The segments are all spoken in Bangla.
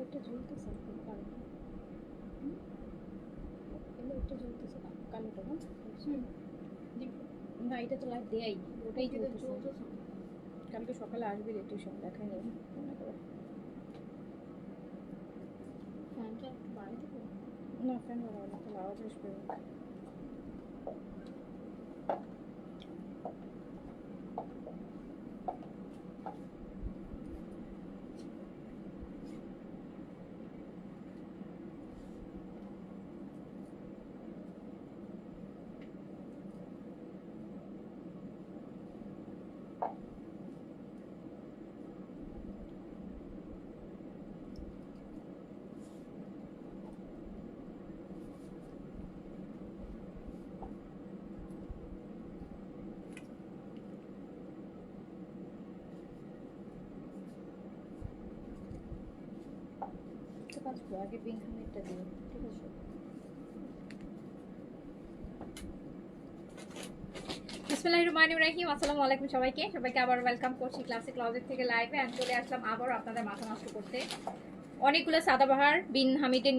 একটা ঝুলতেছে কালোটা, একটা ঝুলতেছে কালোটা না, এটা তো লাইট দেয়াই, ওটাই চলতেছে। কালকে সকালে আসবে ইলেকট্রিশিয়ান, দেখাই নেই মনে করে। ফ্যানটা একটু বাড়াই দেবো না, ফ্যান বাড়াবো না, তাহলে আওয়াজ আসবে। আগে পিঙ্ক হামিটটা দিও, ঠিক আছে? বিসমিল্লাহির রহমানির রহিম। আসসালামু আলাইকুম সবাইকে আবার ওয়েলকাম করছি ক্লাসিক ক্লজেট থেকে লাইভে। আমি চলে আসলাম আবার আপনাদের মাথা নষ্ট করতে। অনেকগুলো সাদাবাহার বিন হামিদের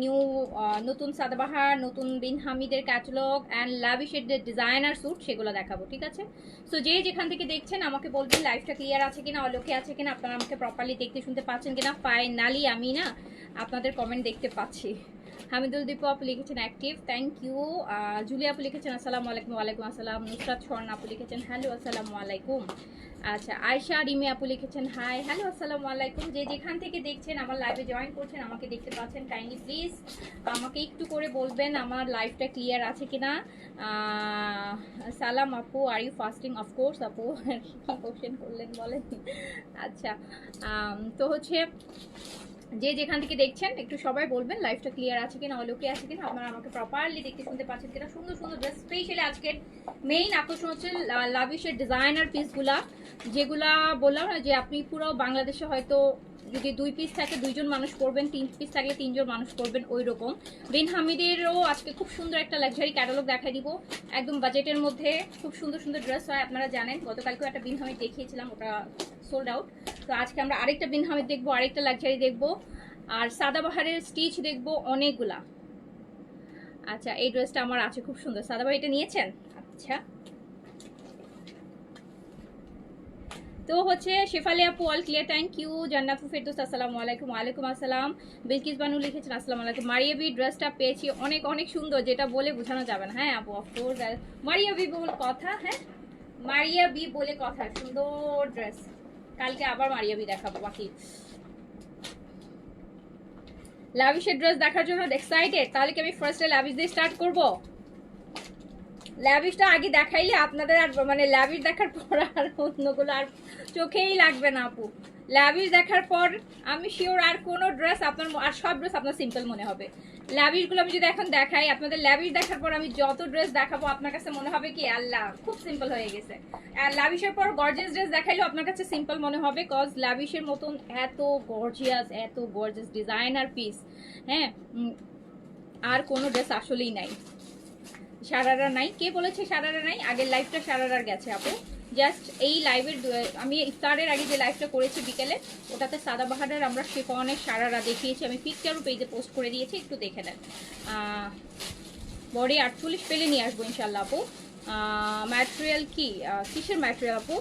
নতুন সাদাবাহার, নতুন বিন হামিদের ক্যাটালগ অ্যান্ড লাভিশের যে ডিজাইনার স্যুট সেগুলো দেখাবো, ঠিক আছে? সো যে যেখান থেকে দেখছেন আমাকে বলবেন লাইভটা ক্লিয়ার আছে কিনা, অলোকে আছে কিনা, আপনারা আমাকে প্রপারলি দেখতে শুনতে পাচ্ছেন কিনা। ফাইনালি আমি না আপনাদের কমেন্ট দেখতে পাচ্ছি। হামিদুল দীপু আপু লিখেছেন অ্যাক্টিভ, থ্যাংক ইউ। জুলিয়া আপু লিখেছেন আসসালামু আলাইকুম। ওয়ালাইকুম আসসালাম। নুসরাত স্বর্ণা আপু লিখেছেন হ্যালো, আসসালামু আলাইকুম। আচ্ছা, আয়শা রিমি আপু লিখেছেন হাই, হ্যালো, আসসালামু আলাইকুম। যে যেখান থেকে দেখছেন আমার লাইভে জয়েন করছেন, আমাকে দেখতে পাচ্ছেন, কাইন্ডলি প্লিজ আমাকে একটু করে বলবেন আমার লাইভটা ক্লিয়ার আছে কিনা। সালাম আপু, আর ইউ ফাস্টিং? অফকোর্স আপু, কি কোশ্চেন করলেন বলেন। আচ্ছা, তো হচ্ছে যে যেখান থেকে দেখছেন একটু সবাই বলবেন লাইভটা ক্লিয়ার আছে কিনা, অলোকে আছে কিনা, আপনারা আমাকে প্রপারলি দেখতে শুনতে পাচ্ছেন কিনা। সুন্দর সুন্দর ড্রেস, স্পেশালি আজকের মেইন আকর্ষণ হচ্ছে লাভিশের ডিজাইনার পিসগুলা, যেগুলা বললাম না যে আপনি পুরো বাংলাদেশে হয়তো যদি 2 পিস থাকে 2 জন মানুষ পরবেন, 3 পিস থাকলে 3 জন মানুষ পরবেন, ওই রকম। বিন হামিদেরও আজকে খুব সুন্দর একটা লাক্সারি ক্যাটালগ দেখাই দিব, একদম বাজেটের মধ্যে খুব সুন্দর সুন্দর ড্রেস হয়। আপনারা জানেন গতকালকেও একটা বিন হামিদ দেখিয়েছিলাম, ওটা সোল্ড আউট। তো আজকে আমরা আরেকটা বিন হামিদ দেখবো, আরেকটা লাক্সারি দেখবো, আর সাদাবাহারের স্টিচ দেখবো অনেকগুলা। আচ্ছা, এই ড্রেসটা আমার আছে খুব সুন্দর। সাদাবাহার এটা নিয়েছেন? আচ্ছা, তো হচ্ছে শেফালি আপু all clear, thank you. Jannatu Ferdous আসসালামু আলাইকুম। ওয়ালাইকুম আসসালাম। বিলকিস বানু লিখেছেন আসসালামু আলাইকুম। মারিয়াবি ড্রেসটা পেয়েছি, অনেক অনেক সুন্দর, যেটা বলে বোঝানো যাবে না। হ্যাঁ আপু, অফকোর্স মারিয়াবি বলে কথা। হ্যাঁ, মারিয়াবি বলে কথা, সুন্দর ড্রেস। কালকে আবার মারিয়াবি দেখাবো। বাকি লাভিশের ড্রেস দেখার জন্য এক্সাইটেড? তাহলে কি আমি ফার্স্টে লাভিশ দিয়ে স্টার্ট করব? ল্যাভিশটা আগে দেখাইলে আপনাদের আর মানে ল্যাভিশ দেখার পর আর অন্যগুলো আর চোখেই লাগবে না আপু। ল্যাভিশ দেখার পর আমি শিওর আর কোনো ড্রেস আপনার, আর সব ড্রেস আপনার সিম্পল মনে হবে। ল্যাভিশগুলো আমি যদি এখন দেখাই আপনাদের, ল্যাভিশ দেখার পর আমি যত ড্রেস দেখাবো আপনার কাছে মনে হবে কি আল্লাহ খুব সিম্পল হয়ে গেছে। আর ল্যাভিশের পর গর্জিয়াস ড্রেস দেখাইলেও আপনার কাছে সিম্পল মনে হবে, কজ ল্যাভিশের মতন এত গর্জিয়াস ডিজাইনার পিস, হ্যাঁ, আর কোনো ড্রেস আসলেই নাই। সারারা নাই, কে বলেছে সারারা নাই? আগের লাইভটা সারারার গেছে আপু। জাস্ট এই লাইভের আমি ইফতারের আগে যে লাইভটা করেছি বিকেলে, ওটাতে সাদাবাহারের আমরা শিফনের সারারা দেখিয়েছি, আমি পিকচারও পেজে পোস্ট করে দিয়েছি, একটু দেখে নেন। বডি 48 পেলে নিয়ে আসবো ইনশাল্লাহ আপু। ম্যাটেরিয়াল কি, কিসের ম্যাটেরিয়াল আপু?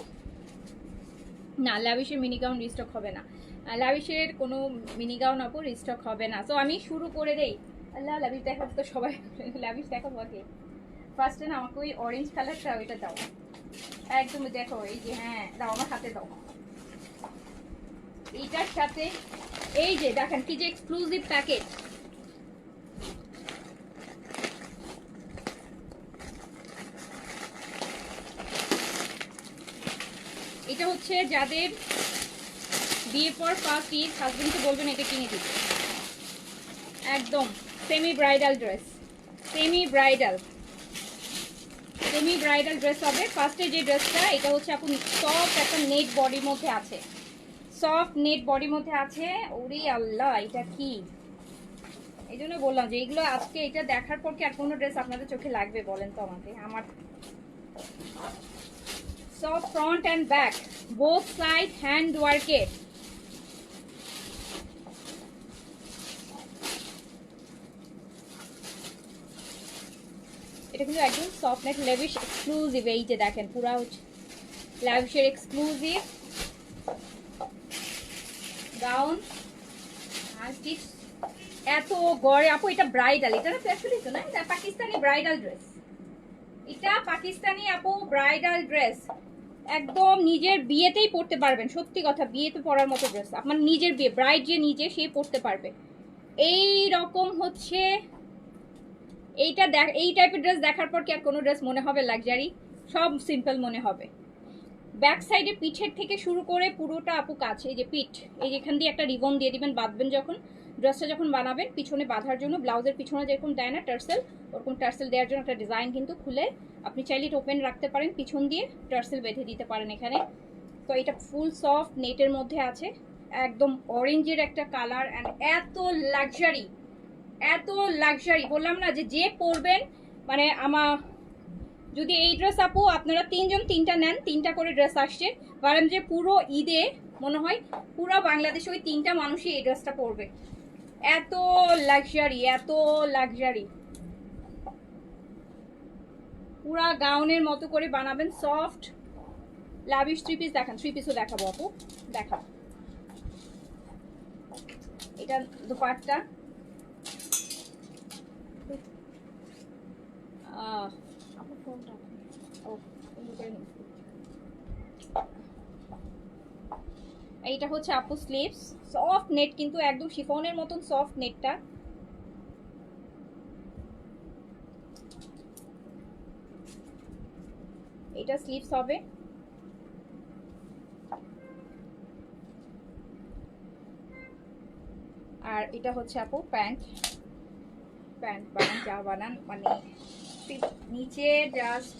না, ল্যাভিশের মিনিগাউন রিস্টক হবে না, ল্যাভিশের কোনো মিনিগাউন আপু রিস্টক হবে না। তো আমি শুরু করে দেই। আল্লাহ, ল্যাভিশ দেখাবো তো সবাই, ল্যাভিশ দেখাবো আগে। ফার্স্টে না আমাকে ওই অরেঞ্জ কালারটা ওইটা দাও, একদম দেখো, এই যে, হ্যাঁ দাও, আমার হাতে দাও। এইটার সাথে এই যে দেখেন কি যে এক্সক্লুসিভ প্যাকেজ, এটা হচ্ছে যাদের বিয়ে পর ফার্স্ট ঈদ, হাজবেন্ডকে বলবেন এটা কিনে দিতে। একদম semi bridal dress, semi bridal dress হবে। ফার্স্টে যে ড্রেসটা, এটা হচ্ছে আপনি সফট একটা নেট বডির মধ্যে আছে, সফট নেট বডির মধ্যে আছে। ওরে আল্লাহ, এটা কি? এই জন্য বললাম যে এইগুলো আজকে এটা দেখার পর কি আর কোনো ড্রেস আপনাদের চোখে লাগবে বলেন তো আমাকে? আমার soft front and back both side hand ওয়ার্কের। এটা কিন্তু একদম সফট নেট লেভিশ এক্সক্লুসিভ। এই যে দেখেন পুরা হচ্ছে লেভিশের এক্সক্লুসিভ গাউন আর স্টিচ। এত গড়ে আপু, এটা ব্রাইডাল, এটা না অ্যাকচুয়ালি তো না, এটা পাকিস্তানি ব্রাইডাল ড্রেস। এটা পাকিস্তানি আপু ব্রাইডাল ড্রেস, একদম নিজের বিয়েতেই পরতে পারবেন। সত্যি কথা, বিয়েতে পরার মতো ড্রেস। আপনার নিজের বিয়ে, ব্রাইড যে নিজে সে পরতে পারবে। এই রকম হচ্ছে এইটা। এই টাইপের ড্রেস দেখার পর কি আর কোনো ড্রেস মনে হবে লাক্সারি? সব সিম্পল মনে হবে। ব্যাক সাইডে পিঠের থেকে শুরু করে পুরোটা আপু কাজ। এই যে পিঠ, এই যে এখান দিয়ে একটা রিবন দিয়ে দিবেন বাঁধবেন যখন ড্রেসটা যখন বানাবেন, পিছনে বাঁধার জন্য। ব্লাউজের পিছনে যেরকম দেয় না টার্সেল, ওরকম টার্সেল দেওয়ার জন্য একটা ডিজাইন কিন্তু খুলে আপনি চাইলে এটা ওপেন রাখতে পারেন, পিছন দিয়ে টার্সেল বেঁধে দিতে পারেন এখানে। তো এটা ফুল সফট নেটের মধ্যে আছে, একদম অরেঞ্জের একটা কালার। অ্যান্ড এত লাক্সারি, এত লাক্সারি, বললাম না যে যে পরবেন মানে আমার। যদি এই ড্রেস আপু আপনারা তিনজন তিনটা নেন, তিনটা করে ড্রেস আসছে, ভাবলাম যে পুরো ঈদে মনে হয় পুরো বাংলাদেশে ওই তিনটা মানুষই এই ড্রেসটা পরবে। এত লাক্সারি, এত লাক্সারি, পুরা গাউনের মতো করে বানাবেন। সফট লাভিশ থ্রি পিস দেখান, থ্রি পিসও দেখাবো আপু, দেখাবো। এটা দুপাট্টা, এইটা হচ্ছে আপু স্লিভস, সফট নেট কিন্তু একদম শিফনের মতন সফট নেটটা। এটা স্লিভস হবে। আর এটা হচ্ছে আপু প্যান্ট। প্যান্ট বানান যা বানান, মানে নিচে জাস্ট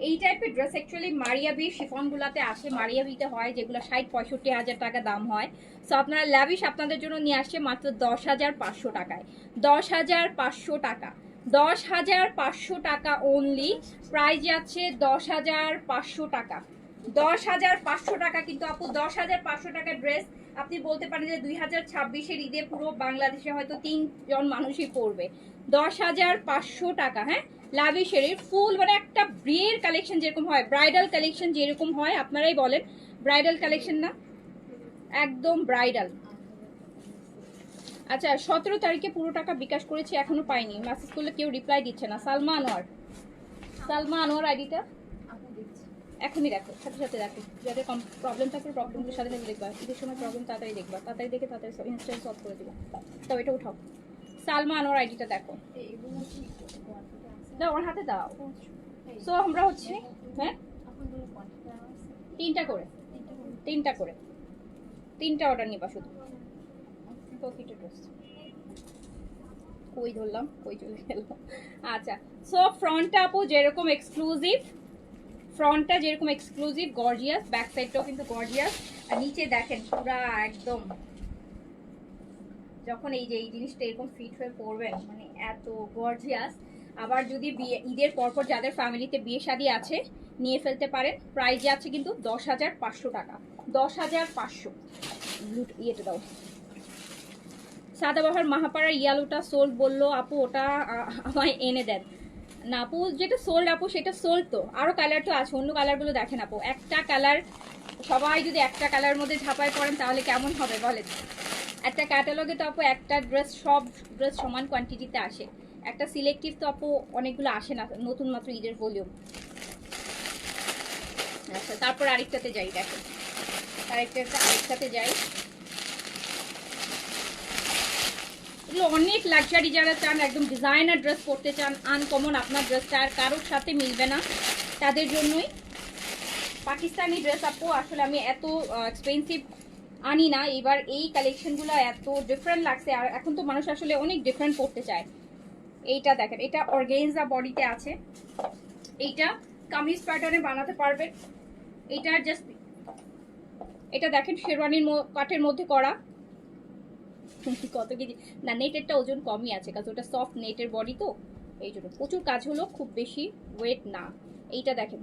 এই টাইপের ড্রেস অ্যাকচুয়ালি মারিয়াবি শিফনগুলোতে আসে, মারিয়াবিতে হয়, যেগুলো 60-65 হাজার টাকা দাম হয়। সো আপনারা ল্যাভিশ আপনাদের জন্য নিয়ে আসছে মাত্র 10,500 টাকায়। 10,500 টাকা, 10,500 টাকা অনলি। প্রাইস যাচ্ছে 10,500 টাকা, 10,500 টাকা। কিন্তু আপু 10,500 টাকার ড্রেস আপনি বলতে পারেন যে 2026-এর ঈদে পুরো বাংলাদেশে হয়তো 3 জন মানুষই পরবে। 10,500 টাকা। হ্যাঁ, লাভিশের ফুল মানে একটা বিয়ের কালেকশন যেরকম হয়, ব্রাইডাল কালেকশন যেরকম হয়, আপনারাই বলেন ব্রাইডাল কালেকশন না? একদম ব্রাইডাল। আচ্ছা, 17 তারিখে পুরো টাকা বিকাশ করেছি, এখনো পাইনি। মেসেজ করলে কেউ রিপ্লাই দিচ্ছে না। সালমা আনোয়ার, সালমা আনোয়ার আইডিটা এখনই দেখো, সাথে সাথে দেখো। যাদের প্রবলেম থাকবে প্রবলেমগুলোর সাথে সাথে দেখবা। ঈদের সময় প্রবলেম তাড়াতাড়ি দেখবা, তাড়াতাড়ি দেখে তাড়াতাড়ি ইনস্ট্যান্ট সলভ করে দিবা। তবে এটা উঠাও, সালমা আনোয়ার আইডিটা দেখো, দাও ওর হাতে দাও। সো আমরা হচ্ছে হ্যাঁ 3টা করে, 3টা করে, 3টা অর্ডার নিবা শুধু। কই ধরলাম, কই চলে গেল। আচ্ছা, সো ফ্রন্টটা আপু যেরকম এক্সক্লুসিভ, ফ্রন্টটা যেরকম এক্সক্লুসিভ গর্জিয়াস, ব্যাক সাইডটাও কিন্তু গর্জিয়াস। আর নিচে দেখেন পুরা একদম, যখন এই যে এই জিনিসটা এরকম ফিট হয়ে পড়বেন মানে এত গর্জিয়াস। আবার যদি বিয়ে ঈদের পরপর যাদের ফ্যামিলিতে বিয়ে শাদী আছে নিয়ে ফেলতে পারেন। প্রাইস আছে কিন্তু 10,500 টাকা, 10,500। ইয়েটা দাও, সাদাবাহার মাহাপাড়ার ইয়ালোটা সোল্ড বললো আপু, ওটা আমায় এনে দেন না আপু। যেটা সোল্ড আপু সেটা সোল্ড, তো আরো কালার তো আছে, অন্য কালারগুলো দেখেন আপু। একটা কালার, সবাই যদি একটা কালারের মধ্যে ঝাঁপায় পড়েন তাহলে কেমন হবে বলেন? একটা ক্যাটালগে তো আপু একটা ড্রেস, সব ড্রেস সমান কোয়ান্টিটিতে আসে। একটা সিলেক্টিভ তো আপু অনেকগুলো আসে না, নতুন মাত্র ঈদের ভলিউম। আচ্ছা, তারপর আরেকটাতে যাই, দেখেন আরেকটাতে যাই। এগুলো অনেক লাক্সারি, যারা চান একদম ডিজাইনার ড্রেস পরতে চান, আনকমন, আপনার ড্রেসটা আর কারোর সাথে মিলবে না, তাদের জন্যই পাকিস্তানি ড্রেস আপু আসলে আমি এত এক্সপেন্সিভ আনি না, এবার এই কালেকশনগুলো এত ডিফারেন্ট লাগছে, আর এখন তো মানুষ আসলে অনেক ডিফারেন্ট করতে চায়। এইটা দেখেন, এটা অর্গানজা বডিতে আছে, এইটা কামিজ প্যাটার্নে বানাতে পারবেন। এটা জাস্ট, এটা দেখেন শেরওয়ানির কাটের মধ্যে করা। কত কেজি না, নেটেরটা ওজন কমই আছে কারণ ওটা সফট নেটের বডি, তো এই জন্য প্রচুর কাজ হলো, খুব বেশি ওয়েট না। এইটা দেখেন,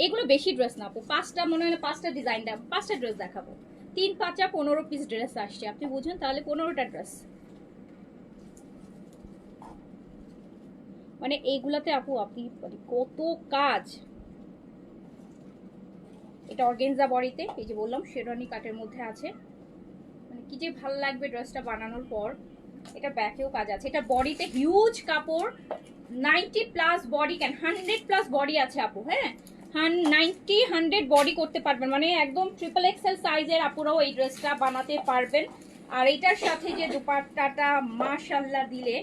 এগুলো বেশি ড্রেস না আপু, 5টা মনে হয় না, 5টা ডিজাইন, 5টা ড্রেস দেখাবো। 3 5 15 পিস ড্রেস আসছে, আপনি বুঝেন তাহলে 15টা ড্রেস। মানে এইগুলাতে আপু আপনি কত কাজ। এটা অর্গানজা বডিতে, এই যে বললাম শেরওয়ানি কাটের মধ্যে আছে, মানে কি যে ভালো লাগবে ড্রেসটা বানানোর পর। এটা ব্যাকেও কাজ আছে, এটা বডিতে হিউজ কাপড়, 90+ বডি, ক্যান 100+ বডি আছে আপু। হ্যাঁ 100 বডি করতে পারবেন, মানে একদম XXL সাইজের আপুরাও এই ড্রেসটা বানাতে পারবেন। আর এটার সাথে যে দুপাট্টাটা মাশাআল্লাহ দিলে,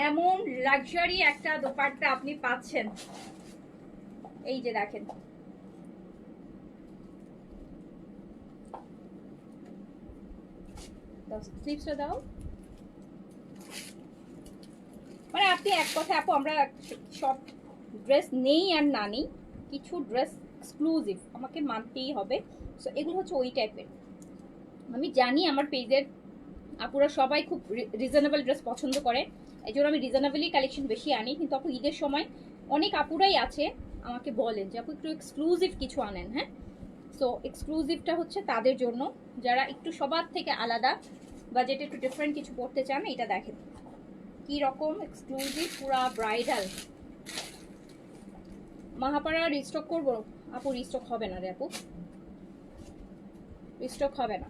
এমন লাক্সারি একটা দুপাট্টা আপনি পাচ্ছেন। এই যে দেখেন, স্লিপসটা দাও। মানে আপনি এক কথা আপু, আমরা সব ড্রেস নেই আর না নেই, কিছু ড্রেস এক্সক্লুসিভ আমাকে মানতেই হবে। সো এগুলো হচ্ছে ওই টাইপের। আমি জানি আমার পেজের আপুরা সবাই খুব রিজনেবল ড্রেস পছন্দ করে, এই জন্য আমি রিজনেবলই কালেকশন বেশি আনি। কিন্তু আপু ঈদের সময় অনেক আপুরাই আছে আমাকে বলেন যে আপু একটু এক্সক্লুসিভ কিছু আনেন। হ্যাঁ, সো এক্সক্লুসিভটা হচ্ছে তাদের জন্য যারা একটু সবার থেকে আলাদা বা যেটা একটু ডিফারেন্ট কিছু পড়তে চান। এটা দেখেন কি রকম এক্সক্লুসিভ, পুরা ব্রাইডাল। মাহাপাড়া রিস্টক করবো আপু? রিস্টক হবে না রে আপু, রিস্টক হবে না।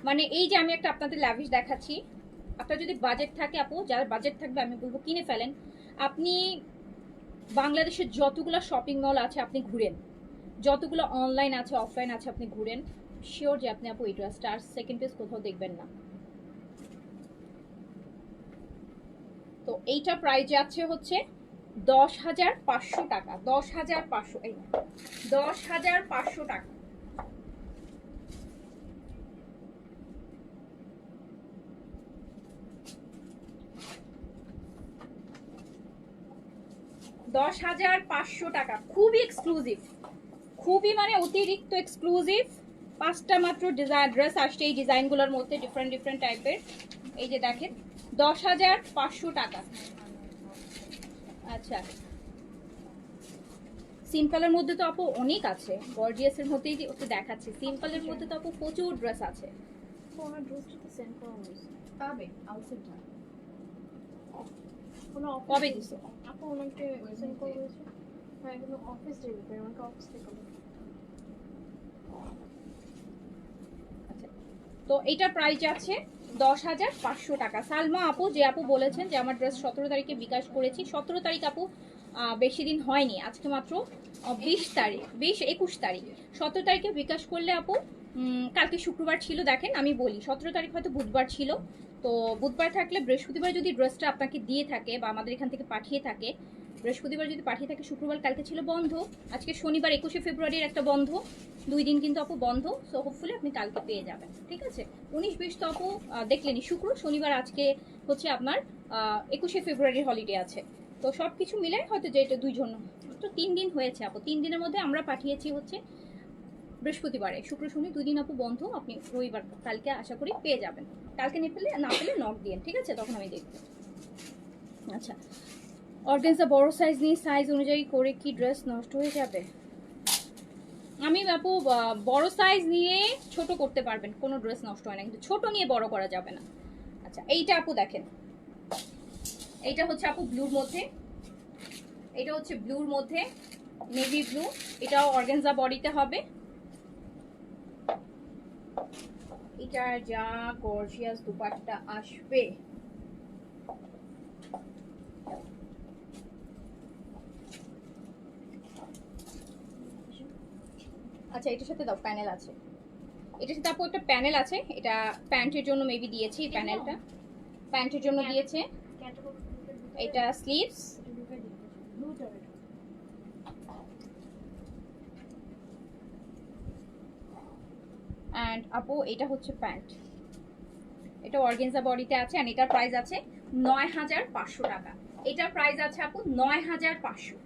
মানে এই যে আমি একটা আপনাদের ল্যাভিশ দেখাচ্ছি, আপনার যদি বাজেট থাকে আপু, যারা বাজেট থাকবে আমি বলবো কিনে ফেলেন। আপনি বাংলাদেশের যতগুলো শপিং মল আছে আপনি ঘুরেন, যতগুলো অনলাইন আছে অফলাইন আছে আপনি ঘুরেন, শিওর যে আপনি আপু এই ড্রেসটা আর সেকেন্ড পিস কোথাও দেখবেন না। তো এইটা প্রাইস যাচ্ছে হচ্ছে 10,500 টাকা, 10,500, এই 10,500 টাকা। $10,500, খুবই এক্সক্লুসিভ, খুবই মানে অতিরিক্ত এক্সক্লুসিভ। 5টা মাত্র ডিজাইন ড্রেস আসছে এই ডিজাইনগুলোর মধ্যে, ডিফারেন্ট ডিফারেন্ট টাইপের। এই যে দেখেন 10,500 টাকা। আচ্ছা, সিম্পলের মধ্যে তো আপু অনেক আছে, গর্জিয়াসের মধ্যেই ওকে দেখাচ্ছি। সিম্পলের মধ্যে তো আপু প্রচুর ড্রেস আছে। কবে দিছো আপু? ওনাকে সেন্ড করে দিয়েছে। হ্যাঁ, এগুলো অফিস ডেলিভারি, আমাকে অফিস থেকে। আচ্ছা, তো এইটার প্রাইস আছে 10,500 টাকা। সালমা আপু, যে আপু বলেছেন যে আমার ড্রেস 17 তারিখে বিকাশ করেছি, 17 তারিখ আপু বেশি দিন হয়নি, আজকে মাত্র 20 তারিখ, 21 তারিখ। 17 তারিখে বিকাশ করলে আপু, কালকে শুক্রবার ছিল, দেখেন আমি বলি 17 তারিখ হয়তো বুধবার ছিল, তো বুধবার থাকলে বৃহস্পতিবার যদি ড্রেসটা আপনাকে দিয়ে থাকে বা আমাদের এখান থেকে পাঠিয়ে থাকে, বৃহস্পতিবার যদি পাঠিয়ে থাকে, শুক্রবার কালকে ছিল বন্ধ, আজকে শনিবার 21শে ফেব্রুয়ারির একটা বন্ধ, 2 দিন কিন্তু আপু বন্ধ। সো হোপফুলি আপনি কালকে পেয়ে যাবেন, ঠিক আছে। 19-20 তো আপু দেখলেনি, শুক্র শনিবার, আজকে হচ্ছে আপনার 21শে ফেব্রুয়ারির হলিডে আছে, তো সব কিছু মিলে হয়তো যে এটা 2 জন, তো 3 দিন হয়েছে আপু। 3 দিনের মধ্যে আমরা পাঠিয়েছি হচ্ছে বৃহস্পতিবারে, শুক্র শনি 2 দিন আপু বন্ধ, আপনি রবিবার কালকে আশা করি পেয়ে যাবেন। কালকে না পেলে নক দিন, ঠিক আছে, তখন আমি দেখব। আচ্ছা, অর্গানজা বড় সাইজ নিয়ে সাইজ অনুযায়ী করে কি ড্রেস নষ্ট হয়ে যাবে? আমি আপু বড় সাইজ নিয়ে ছোট করতে পারবেন, কোনো ড্রেস নষ্ট হয় না, কিন্তু ছোট নিয়ে বড় করা যাবে না। আচ্ছা, এইটা আপু দেখেন, এইটা হচ্ছে আপু ব্লুর মধ্যে, এটা হচ্ছে ব্লুর মধ্যে নেভি ব্লু, এটাও অর্গানজা বডিতে হবে। এটা যা গর্জিয়াস দুপাট্টা আসবে, আচ্ছা এটার সাথে দাও প্যানেল আছে, এটার সাথে আপু একটা প্যানেল আছে, এটা প্যান্টের জন্য মেবি দিয়েছি, প্যানেলটা প্যান্টের জন্য দিয়েছে। এটা স্লিভস, অ্যান্ড আপু এটা হচ্ছে প্যান্ট, এটা অর্গেনজা বডিতে আছে অ্যান্ড এটার প্রাইস আছে ৯,৫০০ টাকা। এটার প্রাইস আছে আপু ৯,৫০০।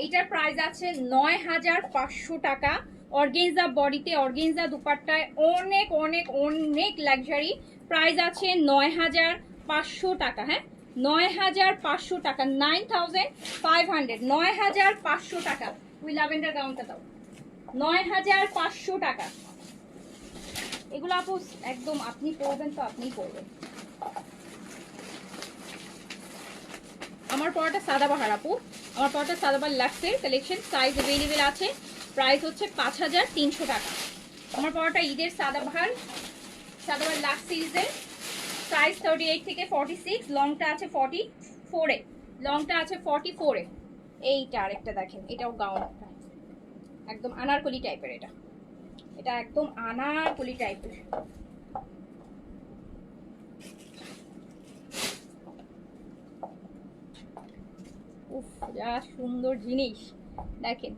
এইটার প্রাইস আছে ৯,৫০০ টাকা। অর্গেনজা বডিতে, অর্গেনজা দুপাট্টায় অনেক অনেক অনেক লাক্সারি। প্রাইস আছে ৯,৫০০ টাকা। হ্যাঁ, ৯,৫০০ টাকা, 9,500, ৯,৫০০ টাকা। ওই ল্যাভেন্ডার গাউনটা দাও, ৯,৫০০ টাকা। এগুলো আপু একদম আপনি পরবেন তো আপনিই পরবেন। আমার পরাটা সাদাবাহার আপু, আমার পরাটা সাদাবাহার লাক্সের কালেকশন, সাইজ অ্যাভেলেবেল আছে, প্রাইস হচ্ছে 5,300 টাকা। আমার পরাটা ঈদের সাদাবাহার, সাদাবাহার লাক্স সিরিজের, সাইজ 38 থেকে 46, লংটা আছে 44-এ, লংটা আছে 44-এ। এইটা আরেকটা দেখেন, এটাও গাউন, একদম আনারকলি টাইপের। এটা এটা একদম আনারকলি টাইপের। উফ, যা সুন্দর জিনিস দেখেন।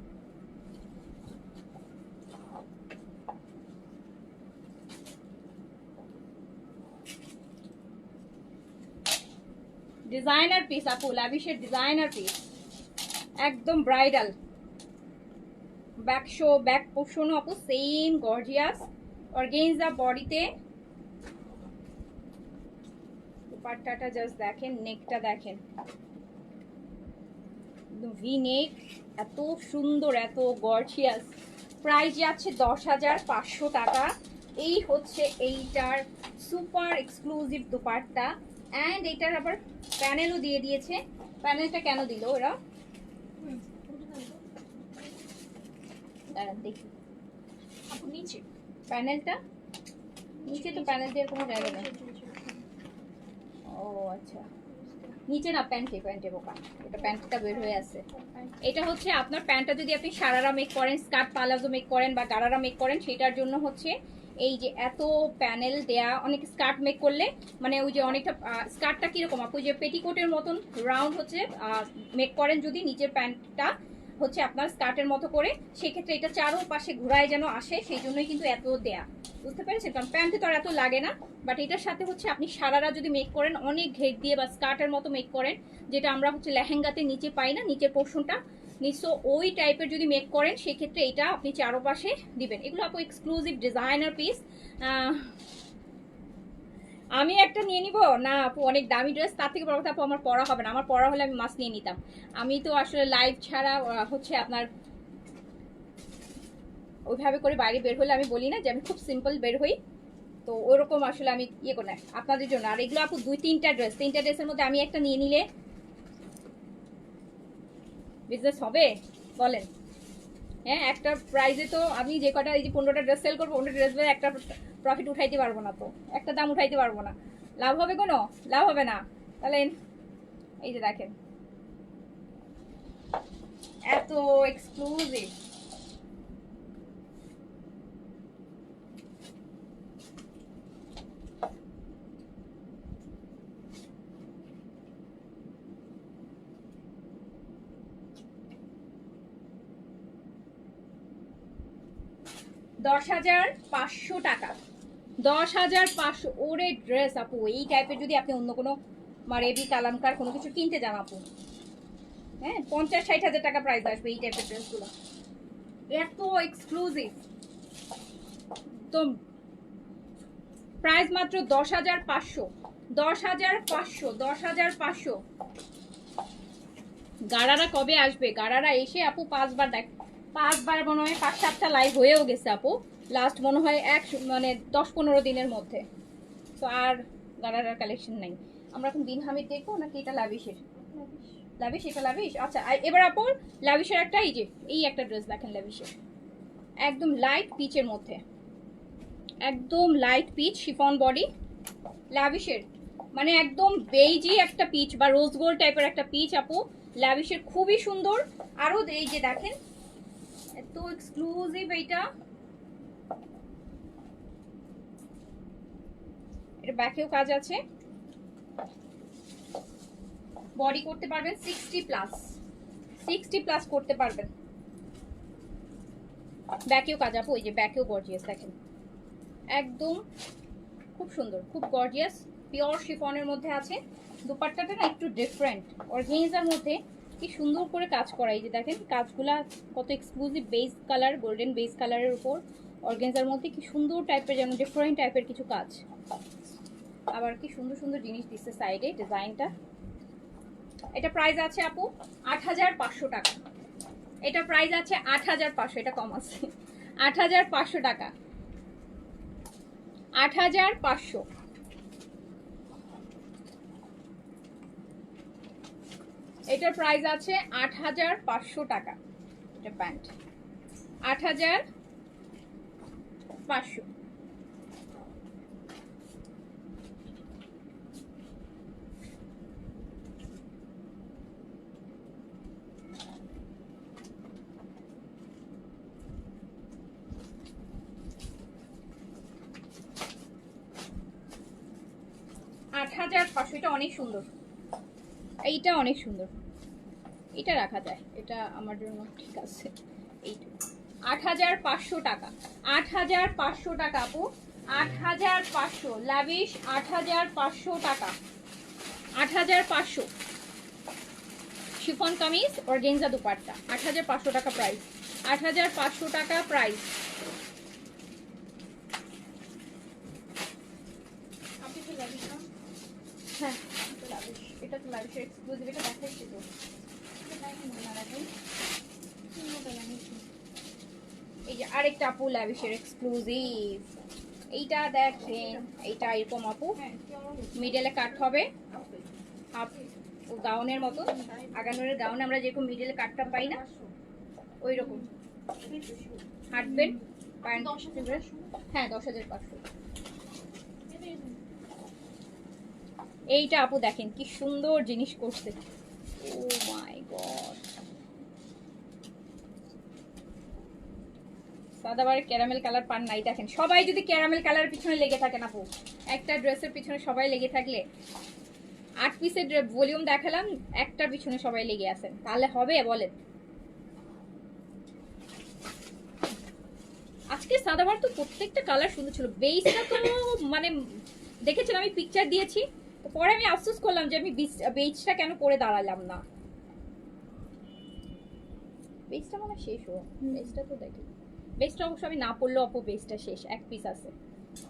ডিজাইনার পিস আপু, লাভিশের ডিজাইনার পিস, একদম ব্রাইডাল। ব্যাক শো, ব্যাক পোর্শনও আপু সেম গর্জিয়াস, অর্গেনজা বডিতে। দুপাট্টাটা জাস্ট দেখেন, নেকটা দেখেন, ভি নেক, এত সুন্দর, এত গর্জিয়াস। প্রাইস যাচ্ছে 10,500 টাকা। এই হচ্ছে এইটার সুপার এক্সক্লুসিভ দুপাট্টা অ্যান্ড এটার আবার প্যানেলও দিয়ে দিয়েছে। প্যানেলটা কেন দিল ওরা দেখি আপু নিচে, প্যানেলটা নিচে তো প্যানেল দেওয়ার কোনো জায়গা নেই। ও আচ্ছা, নিচে না, প্যান্টে, প্যান্টে বোকা, এটা প্যান্টটা বের হয়ে আছে। এটা হচ্ছে আপনার প্যান্টটা যদি আপনি সারারা মেক করেন, স্কার্ট পালাজো মেক করেন বা গারারা মেক করেন, সেটার জন্য হচ্ছে এই যে এত প্যানেল দেয়া। অনেক স্কার্ট মেক করলে মানে ওই যে অনেকটা স্কার্টটা কিরকম আপু, যে পেটিকোটের মতন রাউন্ড হচ্ছে মেক করেন যদি, নিচের প্যান্টটা হচ্ছে আপনার স্কার্টের মতো করে, সেক্ষেত্রে এটা চারোপাশে ঘোরায় যেন আসে, সেই জন্যই কিন্তু এত দেয়া, বুঝতে পেরেছেন? কারণ প্যান্টে তো আর এত লাগে না, বাট এটার সাথে হচ্ছে আপনি সারারা যদি মেক করেন অনেক ঘের দিয়ে বা স্কার্টের মতো মেক করেন, যেটা আমরা হচ্ছে লেহেঙ্গাতে নিচে পাই না, নিচের পোর্শনটা নিশ্চয় ওই টাইপের যদি মেক করেন, সেক্ষেত্রে এটা আপনি চারোপাশে দিবেন। এগুলো আপু এক্সক্লুসিভ ডিজাইনার পিস। আমি একটা নিয়ে নিব না আপু, অনেক দামি ড্রেস, তার থেকে বড় কথা আপু আমার পরা হবে না। আমার পরা হলে আমি মাস্ক নিয়ে নিতাম। আমি তো আসলে লাইভ ছাড়া হচ্ছে আপনার ওইভাবে করে বাইরে বের হলে আমি বলি না যে আমি খুব সিম্পল বের হই, তো ওরকম আসলে আমি ইয়ে করি না আপনাদের জন্য। আর এগুলো আপু 2-3টা ড্রেস, 3টা ড্রেসের মধ্যে আমি একটা নিয়ে নিলে বিজনেস হবে বলেন? হ্যাঁ, একটা প্রাইজে তো আমি যে কটা, এই যে 15টা ড্রেস সেল করবো, 15টা ড্রেস একটা প্রফিট উঠাইতে পারবো না, তো একটা দাম উঠাইতে পারবো না, লাভ হবে কোনো? লাভ হবে না। তাহলে এই যে দেখেন এত এক্সক্লুসিভ। $10,500 টাকা, 10,500। ওরে ড্রেস আপু, এই টাইপের যদি আপনি অন্য কোনো রেবি কালামকার কোনো কিছু কিনতে যান আপু, হ্যাঁ 50-60 হাজার টাকা প্রাইস আসবে এই টাইপের ড্রেসগুলো, এত এক্সক্লুসিভ। তো প্রাইস মাত্র 10,500, 10,500, 10,500। গাড়ারা কবে আসবে? গাড়ারা এসে আপু 5বার দেখ, 5বার মনে হয় 5-7টা লাইভ হয়েও গেছে আপু, লাস্ট মনে হয় 10-15 দিনের মধ্যে। তো আর গাড়ারার কালেকশন নাই। আমরা এখন বিন হামিদ দেখবো নাকি এটা লাভিশের? লাভিশ, এটা লাভিশ। আচ্ছা এবার আপু লাভিশের একটা, এই যে এই একটা ড্রেস দেখেন লাভিশের, একদম লাইট পিচের মধ্যে, একদম লাইট পিচ শিফন বডি, লাভিশের মানে একদম বেইজি একটা পিচ বা রোজ গোল্ড টাইপের একটা পিচ আপু, লাভিশের খুবই সুন্দর। আরো এই যে দেখেন এত এক্সক্লুসিভ, এটা ব্যাকেও কাজ আছে, বডি করতে পারবেন 60 প্লাস করতে পারবেন। ব্যাকেও কাজ আপু, ওই যে ব্যাকেও গর্জিয়াস দেখেন, একদম খুব সুন্দর, খুব গর্জিয়াস, পিওর শিফনের মধ্যে আছে। দুপাট্টাটা না একটু ডিফারেন্ট, অর্গানজার মধ্যে কি সুন্দর করে কাজ করা, এই যে দেখেন কাজগুলা কত exclusive, base colour, golden base কালারের উপর অর্গানজার মধ্যে কি সুন্দর টাইপের, যেন ডিফারেন্ট টাইপের কিছু কাজ। আবার কি সুন্দর সুন্দর জিনিস দিচ্ছে সাইডে, ডিজাইনটা। এটা প্রাইস আছে আপু 8500 টাকা। এটা প্রাইস আছে 8500, এটা কম আছে, 8500 টাকা, 8500। এটার প্রাইস আছে 8500 টাকা। এটা প্যান্ট 8500। এটা অনেক সুন্দর, এইটা অনেক সুন্দর, এটা রাখা যায়, এটা আমার জন্য ঠিক আছে। এইটা 8500 টাকা, 8500 টাকা আপু, 8500 লাভিশ, 8500 টাকা, 8500। শিফন কামিজ অর্গানজা দুপাট্টা, 8500 টাকা প্রাইস, 8500 টাকা প্রাইস। হ্যাঁ এটা তো লাভিশের এক্সক্লুসিভ, এটা দেখাইছি তো। এই যে আরেকটা আপু লাভিশের এক্সক্লুসিভ, এইটা দেখেন, এইটা এরকম আপু মিডলে কাট হবে, হাফ গাউনের মতো, আগানোরের গাউন আমরা যেরকম মিডলে কাটটা পাই না ওই রকম, হাঁটবেন প্যান্ট। হ্যাঁ 10500। এইটা আপু দেখেন কি সুন্দর জিনিস করছে, ও মাই গড। সাদাবারে ক্যারামেল কালার পান নাই, দেখেন সবাই যদি ক্যারামেল কালারের পিছনে লেগে থাকেন আপু, একটা ড্রেসের পিছনে সবাই লেগে থাকলে, 8 পিসের ভলিউম দেখালাম, একটার পিছনে সবাই লেগে আছেন, তাহলে হবে বলেন? আজকে সাদাবার তো প্রত্যেকটা কালার সুন্দর ছিল, বেসটা তো মানে দেখেছেন আমি পিকচার দিয়েছি, তো পরে আমি আফসোস করলাম যে আমি বেজটা কেন পরে দাঁড়ালাম না। বেজটা মানে শেষ হো, বেজটা তো দেখি, বেজটা অবশ্য আমি না পড়লেও আপু বেজটা শেষ, এক পিস আছে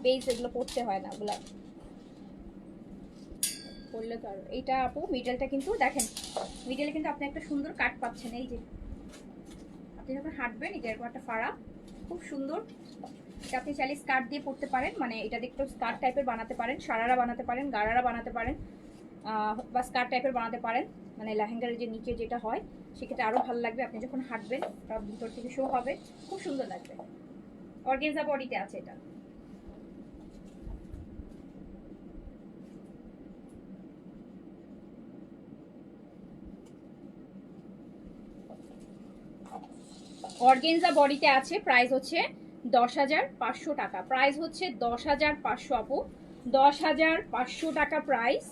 বেজ, এগুলো পড়তে হয় না, ওগুলা পড়লে তো। আর এইটা আপু মিডলটা কিন্তু দেখেন, মিডলে কিন্তু আপনি একটা সুন্দর কাট পাচ্ছেন, এই যে আপনি যখন হাঁটবেন এটা এরকম একটা ফাড়া, খুব সুন্দর। এটা আপনি চাইলে স্কার্ট দিয়ে পরতে পারেন, মানে এটা দেখতে স্কার্ট টাইপের বানাতে পারেন, সারারা বানাতে পারেন, গারারা বানাতে পারেন, বা স্কার্ট টাইপের বানাতে পারেন, মানে লেহেঙ্গার যে নিচে যেটা হয় সেক্ষেত্রে আরও ভালো লাগবে, আপনি যখন হাঁটবেন তার ভিতর থেকে শো হবে, খুব সুন্দর লাগবে। অর্গানজা বডিতে আছে এটা। অর্গানজা বডিতে আছে, প্রাইস হচ্ছে 10500 টাকা, প্রাইস হচ্ছে 10500 আপু, 10500 টাকা প্রাইস,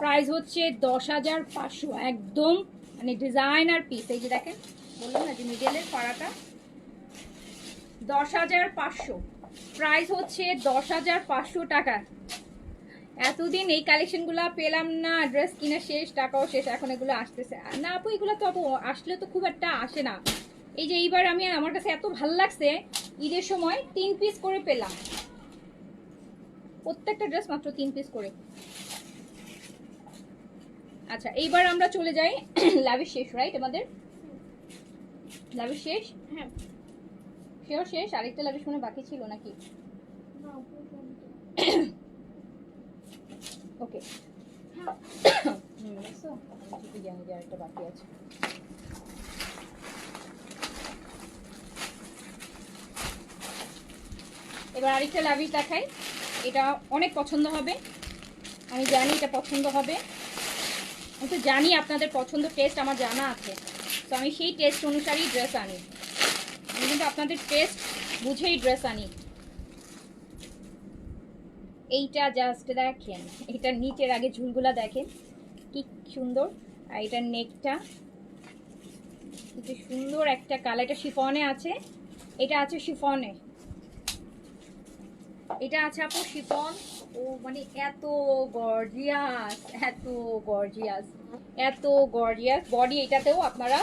প্রাইস হচ্ছে 10500 একদম, মানে ডিজাইনার পিস। এই যে দেখেন বললাম না যে মিডলের ফাড়াটা, 10500 প্রাইস হচ্ছে 10500 টাকা। এতদিন এই কালেকশনগুলো পেলাম না, ড্রেস কিনা শেষ, টাকাও শেষ, এখন এগুলো আসতেছে না আপু, এগুলো তো আপু আসলে তো খুব একটা আসে না। এই যে এইবার আমি, আমার কাছে এত ভালো লাগছে, ঈদের সময় 3 পিস করে পেলাম, প্রত্যেকটা ড্রেস মাত্র 3 পিস করে। আচ্ছা এইবার আমরা চলে যাই, লাভিশ শেষ রাইট আমাদের, লাভিশ শেষ, হ্যাঁ সেও শেষ, আরেকটা লাভিশ মনে বাকি ছিল নাকি? ওকে জানি যে আরেকটা বাকি আছে। এবার আরেকটা লাভিশ দেখাই, এটা অনেক পছন্দ হবে, আমি জানি এটা পছন্দ হবে, আমি তো জানি আপনাদের পছন্দ, টেস্ট আমার জানা আছে, তো আমি সেই টেস্ট অনুসারেই ড্রেস আনি, আমি কিন্তু আপনাদের টেস্ট বুঝেই ড্রেস আনি। এইটা জাস্ট দেখেন, এটার নিচের আগে ঝুলগুলা দেখেন কি সুন্দর। আর এটার নেকটা কি সুন্দর একটা কালার, এটা শিফনে আছে, এটা আছে শিফনে, এটা আছে আপু শিফন। ও মানে এত গর্জিয়াস, এত গর্জিয়াস, এত গর্জিয়াস বডি। এটাতেও আপনারা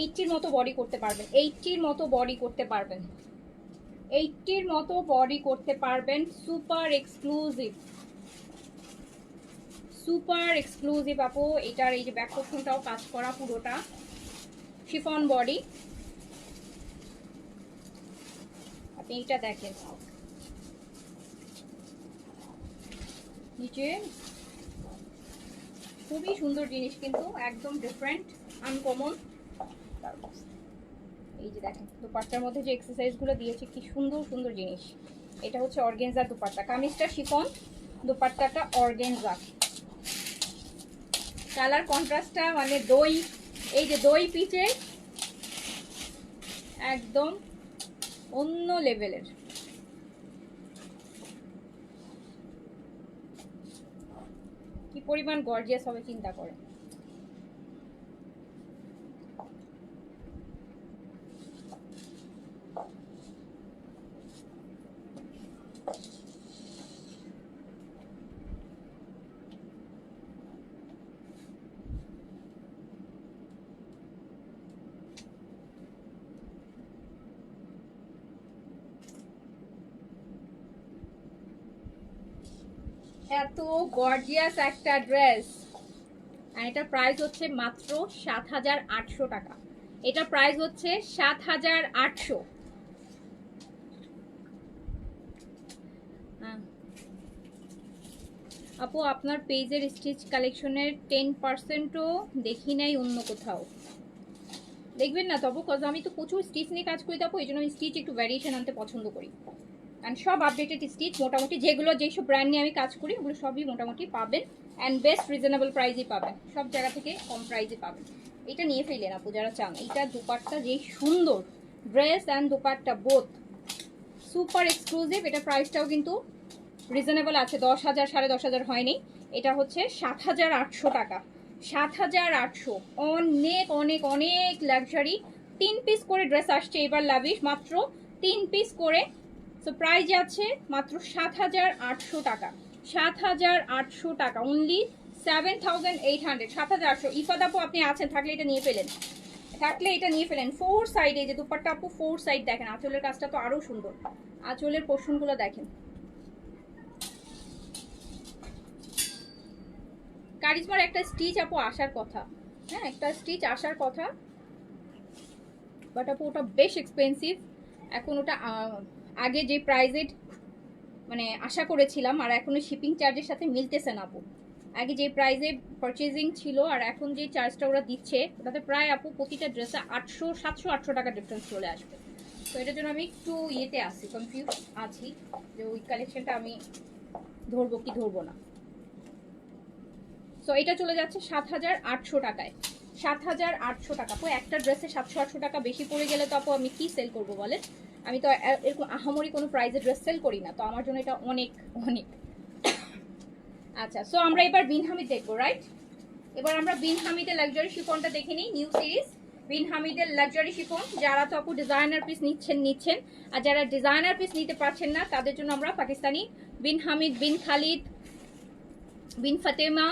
80-র মতো বডি করতে পারবেন, 80-র মতো বডি করতে পারবেন, 80-র মতো বডি করতে পারবেন। সুপার এক্সক্লুসিভ, সুপার এক্সক্লুসিভ আপু। এটার এই যে ব্যাক পোর্শনটাও কাজ করা পুরোটা শিফন বডি। আপনি এটা দেখেন, নিচে খুবই সুন্দর জিনিস, কিন্তু একদম ডিফারেন্ট, আনকমন। এই যে দেখেন দুপাট্টার মধ্যে যে এক্সারসাইজগুলো দিয়েছে কি সুন্দর সুন্দর জিনিস। এটা হচ্ছে অর্গেনজার দুপাট্টা, কামিজটা শিফন, দুপাট্টাটা অর্গেনজা। কালার কন্ট্রাস্টটা মানে দই, এই যে দই পিচে একদম অন্য লেভেলের। কি পরিমাণ গর্জিয়াস হবে চিন্তা করে। এত গর্জিয়াস একটা ড্রেস, আর এটার প্রাইস হচ্ছে মাত্র ৭,৮০০ টাকা। এটার প্রাইস হচ্ছে ৭,৮০০। আপু আপনার পেজের স্টিচ কালেকশনের 10%ও দেখি নাই অন্য কোথাও। দেখবেন না তবু, কজ আমি তো প্রচুর স্টিচ নিয়ে কাজ করি, তারপর এই জন্য আমি স্টিচ একটু ভ্যারিয়েশন আনতে পছন্দ করি। অ্যান্ড সব আপডেটেড স্টিচ মোটামুটি যেগুলো যেসব ব্র্যান্ড নিয়ে আমি কাজ করি ওগুলো সবই মোটামুটি পাবেন, অ্যান্ড বেস্ট রিজনেবল প্রাইসই পাবেন, সব জায়গা থেকে কম প্রাইসে পাবেন। এটা নিয়ে ফেলেন আপু যারা চান। এটা দুপাট্টা যেই সুন্দর, dress and dupatta both super exclusive. এটা প্রাইসটাও কিন্তু রিজনেবল আছে, 10,000 10,500 হয়নি। এটা হচ্ছে ৭,৮০০ টাকা, ৭,৮০০। অনেক অনেক অনেক লাক্সারি। 3 পিস করে ড্রেস আসছে এবার লাভিশ, মাত্র 3 পিস করে। সো প্রাইস আছে মাত্র ৭,৮০০ টাকা, ৭,৮০০ টাকা, অনলি 7,800, ৭,৮০০। ইফাত আপু আপনি আছেন, থাকলে এটা নিয়ে ফেলেন, থাকলে এটা নিয়ে ফেলেন। 4 সাইডে যে দুপাট্টা আপু 4 সাইড দেখেন, আঁচলের কাজটা তো আরো সুন্দর, আঁচলের পোর্শনগুলো দেখেন। কারিজমার একটা স্টিচ আপু আসার কথা, হ্যাঁ একটা স্টিচ আসার কথা, বাট আপু ওটা বেশ এক্সপেন্সিভ। এখন ওটা আগে যে প্রাইজে মানে আশা করেছিলাম আর এখনো শিপিং চার্জের সাথে মিলতেছে না আপু। আগে যে প্রাইজে পারচেজিং ছিল আর এখন যে চার্জটা ওরা দিচ্ছে ওটাতে প্রায় আপু প্রতিটা ড্রেসে 800 700 800 টাকা ডিফারেন্স চলে আসবে। তো এটার জন্য আমি একটু ইয়েতে আছি, কনফিউজ আছি যে ওই কালেকশনটা আমি ধরবো কি ধরবো না। সো এটা চলে যাচ্ছে ৭,৮০০ টাকায়, ৭,৮০০ টাকা। তো একটা ড্রেসে 700-800 টাকা বেশি পড়ে গেলে তো আপু আমি কি সেল করবো বলেন? আমি তো এরকম আহামরি কোনো প্রাইজে ড্রেস সেল করি না, তো আমার জন্য এটা অনেক অনেক। আচ্ছা, সো আমরা এবার বিন হামিদ দেখবো, রাইট? এবার আমরা বিন হামিদের লাক্সারি শিফনটা দেখে নিই, নিউ সিরিজ বিন হামিদের লাক্সারি শিফন। যারা তো আপু ডিজাইনার পিস নিচ্ছেন, আর যারা ডিজাইনার পিস নিতে পারছেন না তাদের জন্য আমরা পাকিস্তানি বিন হামিদ, বিন খালিদ, বিন ফাতেমা,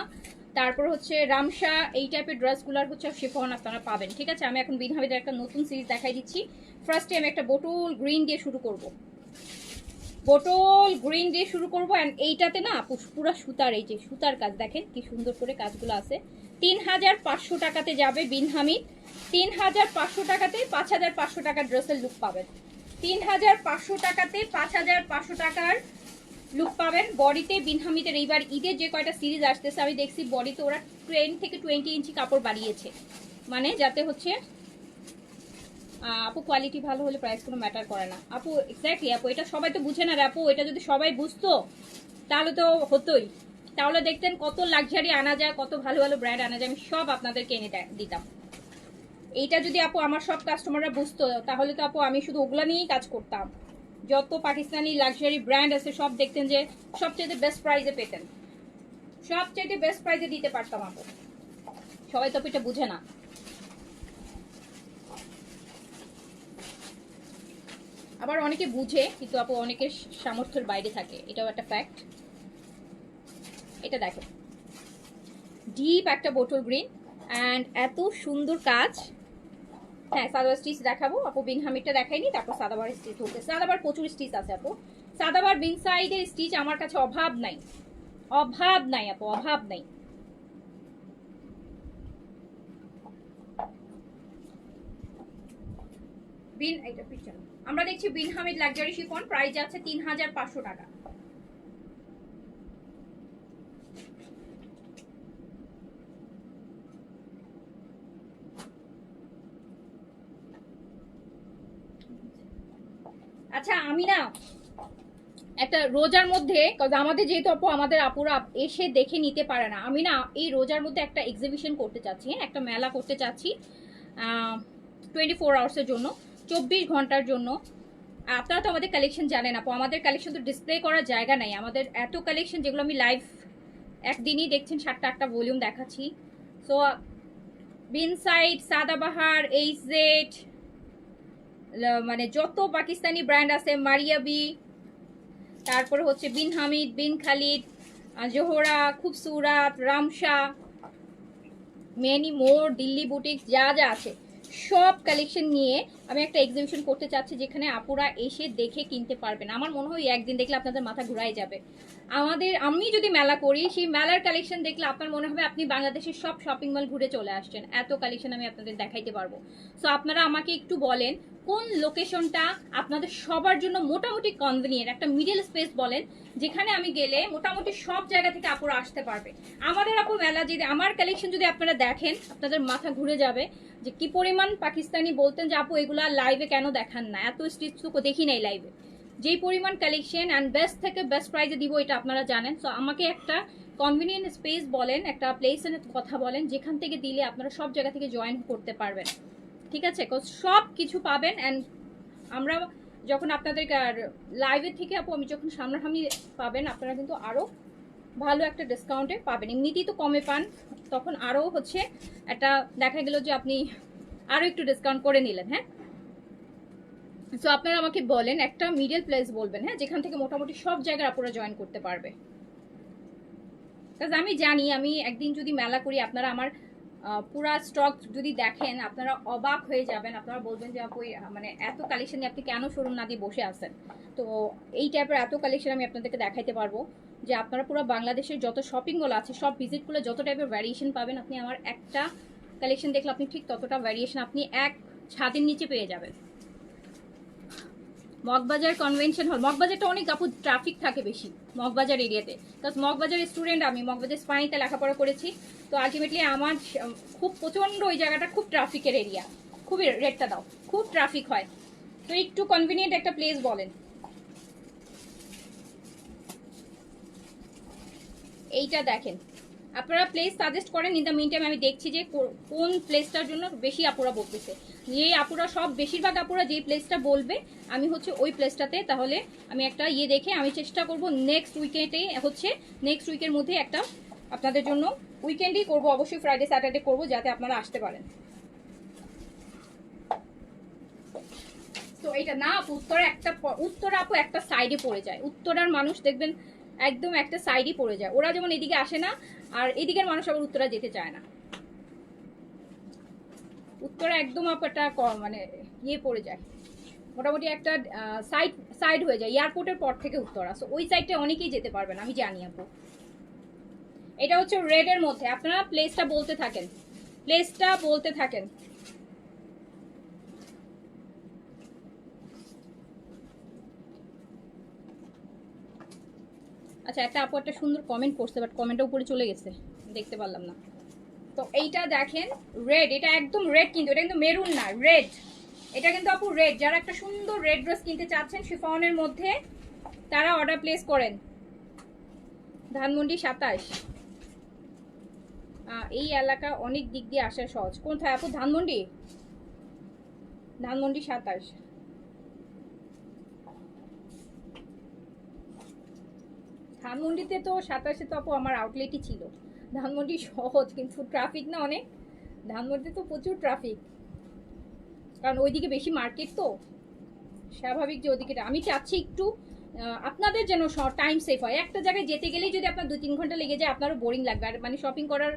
তারপর হচ্ছে রামশা, এই টাইপের ড্রেসগুলোর হচ্ছে শিফন আপনারা পাবেন। ঠিক আছে, আমি এখন বিন হামিদের একটা নতুন সিরিজ দেখাই দিচ্ছি। ফার্স্টে আমি একটা বোটল গ্রিন দিয়ে শুরু করব, বোটল গ্রিন দিয়ে শুরু করবো। অ্যান্ড এইটাতে না পুরো সুতার, এই যে সুতার কাজ দেখেন কি সুন্দর করে কাজগুলো আছে। 3,500 টাকাতে যাবে বিন হামিদ, 3,500 টাকাতে 5,500 টাকার ড্রেসের লুক পাবেন, 3,500 টাকাতে 5,500 টাকার লুক পাবেন। বডিতে বিন হামিদের এইবার ঈদের যে কয়টা সিরিজ আসতেছে আমি দেখছি বডিতে ওরা 10 থেকে 20 ইঞ্চি কাপড় বাড়িয়েছে, মানে যাতে হচ্ছে আপু কোয়ালিটি ভালো হলে প্রাইস কোনো ম্যাটার করে না আপু। এক্স্যাক্টলি আপু, এটা সবাই তো বুঝে না রে আপু। এটা যদি সবাই বুঝতো তাহলে তো হতোই, তাহলে দেখতেন কত লাক্সারি আনা যায়, কত ভালো ভালো ব্র্যান্ড আনা যায়, আমি সব আপনাদেরকে এনে দিতাম। এইটা যদি আপু আমার সব কাস্টমাররা বুঝতো তাহলে তো আপু আমি শুধু ওগুলা নিয়েই কাজ করতাম। যত পাকিস্তানি লাক্সারি ব্র্যান্ড আছে সব দেখতেন যে সবচেয়ে বেস্ট প্রাইসে পেতেন, সবচেয়ে বেস্ট প্রাইসে দিতে পারতাম আপু। সবাই তো এটা বুঝে না। আবার অনেকে বুঝে কিন্তু আপু অনেকের সামর্থ্যের বাইরে থাকে, এটাও একটা ফ্যাক্ট। এটা দেখো ডিপ একটা বোটল গ্রিন অ্যান্ড এত সুন্দর কাজ। হ্যাঁ সাদাবার স্টিচ দেখাবো আপু, বিন হামিদটা দেখাইনি, তারপর সাদাবার স্টিচ হচ্ছে। সাদাবার প্রচুর স্টিচ আছে আপু, সাদাবার বিন সাইডের স্টিচ আমার কাছে অভাব নাই, অভাব নাই আপু, অভাব নাই। বিন এটা পিছন আমরা দেখছি বিন হামিদ লাক্সারি শিফন, প্রাইস যাচ্ছে 3500 টাকা। আচ্ছা আমি না একটা রোজার মধ্যে, আমাদের যেহেতু আপু আমাদের আপুরা এসে দেখে নিতে পারে না, আমি না এই রোজার মধ্যে একটা এক্সিবিশন করতে চাচ্ছি, হ্যাঁ একটা মেলা করতে চাচ্ছি 24 আওয়ার্সের জন্য, 24 ঘন্টার জন্য। আপনারা তো আমাদের কালেকশন জানেন আপু, আমাদের কালেকশন তো ডিসপ্লে করার জায়গা নাই, আমাদের এত কালেকশন যেগুলো আমি লাইভ একদিনই দেখছেন 7টা 8টা ভলিউম দেখাচ্ছি। সো বিন সাইড, সাদাবাহার, এইচজেড, মানে যত পাকিস্তানি ব্র্যান্ড আছে, মারিয়াবি, তারপরে হচ্ছে Bin Hamid, Bin Khalid, Zohra, Khubsurat, Ramsha, many more, Delhi boutiques, যা যা আছে সব কালেকশন নিয়ে আমি একটা এক্সিবিশন করতে চাচ্ছি, যেখানে আপুরা এসে দেখে কিনতে পারবেন। আমার মনে হয় একদিন দেখলে আপনাদের মাথা ঘুরাই যাবে। আমি যদি মেলা করি, সেই মেলার কালেকশন দেখলে আপনার মনে হবে আপনি বাংলাদেশের সব শপিং মল ঘুরে চলে আসছেন, এত কালেকশন আমি আপনাদের দেখাইতে পারবো। সো আপনারা আমাকে একটু বলেন কোন লোকেশনটা আপনাদের সবার জন্য মোটামুটি কনভিনিয়েন্ট, একটা মিডল স্পেস বলেন, যেখানে আমি গেলে মোটামুটি সব জায়গা থেকে আপুরা আসতে পারবে। আমাদের আপু মেলা যদি, আমার কালেকশন যদি আপনারা দেখেন আপনাদের মাথা ঘুরে যাবে যে কি পরিমাণ পাকিস্তানি বলতেন যে আপু এগুলা লাইভে কেন দেখান না, এত স্টিচ তো দেখি নাই লাইভে। যেই পরিমাণ কালেকশন অ্যান্ড বেস্ট থেকে বেস্ট প্রাইজে দিব এটা আপনারা জানেন। সো আমাকে একটা কনভিনিয়েন্ট স্পেস বলেন, একটা প্লেসের কথা বলেন, যেখান থেকে দিলে আপনারা সব জায়গা থেকে জয়েন করতে পারবেন, ঠিক আছে? সব কিছু পাবেন। অ্যান্ড আমরা যখন আপনাদের লাইভের থেকে আপু আমি যখন সামনাসামনি পাবেন, আপনারা কিন্তু আরও ভালো একটা ডিসকাউন্টে পাবেন। এমনিতেই তো কমে পান, তখন আরও হচ্ছে একটা দেখা গেল যে আপনি আরও একটু ডিসকাউন্ট করে নিলেন। হ্যাঁ, সো আপনারা আমাকে বলেন একটা মিডল প্লেস বলবেন, হ্যাঁ যেখান থেকে মোটামুটি সব জায়গায় আপনারা জয়েন করতে পারবে। কারণ আমি জানি আমি একদিন যদি মেলা করি, আপনারা আমার পুরা স্টক যদি দেখেন আপনারা অবাক হয়ে যাবেন, আপনারা বলবেন যে আপু মানে এত কালেকশন নিয়ে আপনি কেন শোরুম না দিয়ে বসে আছেন। তো এই টাইপের এত কালেকশন আমি আপনাদেরকে দেখাইতে পারবো যে আপনারা পুরো বাংলাদেশের যত শপিং মল আছে সব ভিজিট করলে যত টাইপের ভ্যারিয়েশন পাবেন, আপনি আমার একটা কালেকশন দেখলে আপনি ঠিক ততটা ভ্যারিয়েশন আপনি এক ছাদের নিচে পেয়ে যাবেন। মগবাজার কনভেনশন হল, মগবাজারটা অনেক আপু ট্রাফিক থাকে বেশি মগবাজার এরিয়াতে, কারণ মগবাজারের স্টুডেন্ট আমি, মগবাজার স্পাইনিতে লেখাপড়া করেছি। তো আলটিমেটলি আমার খুব প্রচণ্ড ওই জায়গাটা খুব ট্রাফিকের এরিয়া, খুবই রেটটা দাও, খুব ট্রাফিক হয়। তো একটু কনভিনিয়েন্ট একটা প্লেস বলেন। এইটা দেখেন, আপনারা প্লেস সাজেস্ট করেন, ইন দ্য মিন টাইম আমি দেখছি যে কোন প্লেসটার জন্য বেশি আপুরা বলতেছে। যে আপুরা সব বেশিরভাগ আপুরা যেই প্লেসটা বলবে আমি হচ্ছে ওই প্লেসটাতে, তাহলে আমি একটা দেখে আমি চেষ্টা করব নেক্সট উইকেন্ডে হচ্ছে নেক্সট উইকের মধ্যে একটা আপনাদের জন্য উইকেন্ডেই করব, অবশ্যই ফ্রাইডে স্যাটারডে করব যাতে আপনারা আসতে পারেন। তো এইটা না আপু উত্তরা আপু একটা সাইডে পড়ে যায়, উত্তরার মানুষ দেখবেন একদম একটা সাইডই পড়ে যায়, ওরা যেমন এদিকে আসে না আর এদিকের মানুষ আবার উত্তরা যেতে চায় না, উত্তরা একদম একটা মানে পড়ে যায়, মোটামুটি একটা সাইড হয়ে যায় এয়ারপোর্টের পর থেকে উত্তরা। সো ওই সাইডটা অনেকেই যেতে পারবেন আমি জানি আপু। এটা হচ্ছে রেডের মধ্যে, আপনারা প্লেসটা বলতে থাকেন, প্লেসটা বলতে থাকেন। আচ্ছা একটা আপু একটা সুন্দর কমেন্ট করছে, বাট কমেন্টটা উপরে চলে গেছে, দেখতে পারলাম না। তো এইটা দেখেন রেড, এটা একদম রেড, কিন্তু এটা কিন্তু মেরুন না, রেড। এটা কিন্তু আপু রেড, যারা একটা সুন্দর রেড ড্রেস কিনতে চাচ্ছেন শিফনের মধ্যে তারা অর্ডার প্লেস করেন। ধানমন্ডি 27, এই এলাকা অনেক দিক দিয়ে আসার সহজ। কোথায় আপু? ধানমন্ডি 27। ধানমন্ডিতে তো 27-এ তো আপু আমার আউটলেটই ছিল। ধানমন্ডি সহজ, কিন্তু ট্রাফিক না অনেক। ধানমন্ডিতে তো প্রচুর ট্রাফিক, কারণ ওইদিকে বেশি মার্কেট তো, স্বাভাবিক যে ওদিকে। আমি চাচ্ছি একটু আপনাদের যেন টাইম সেভ হয়। একটা জায়গায় যেতে গেলেই যদি আপনার 2-3 ঘন্টা লেগে যায়, আপনারও বোরিং লাগবে, আর মানে শপিং করার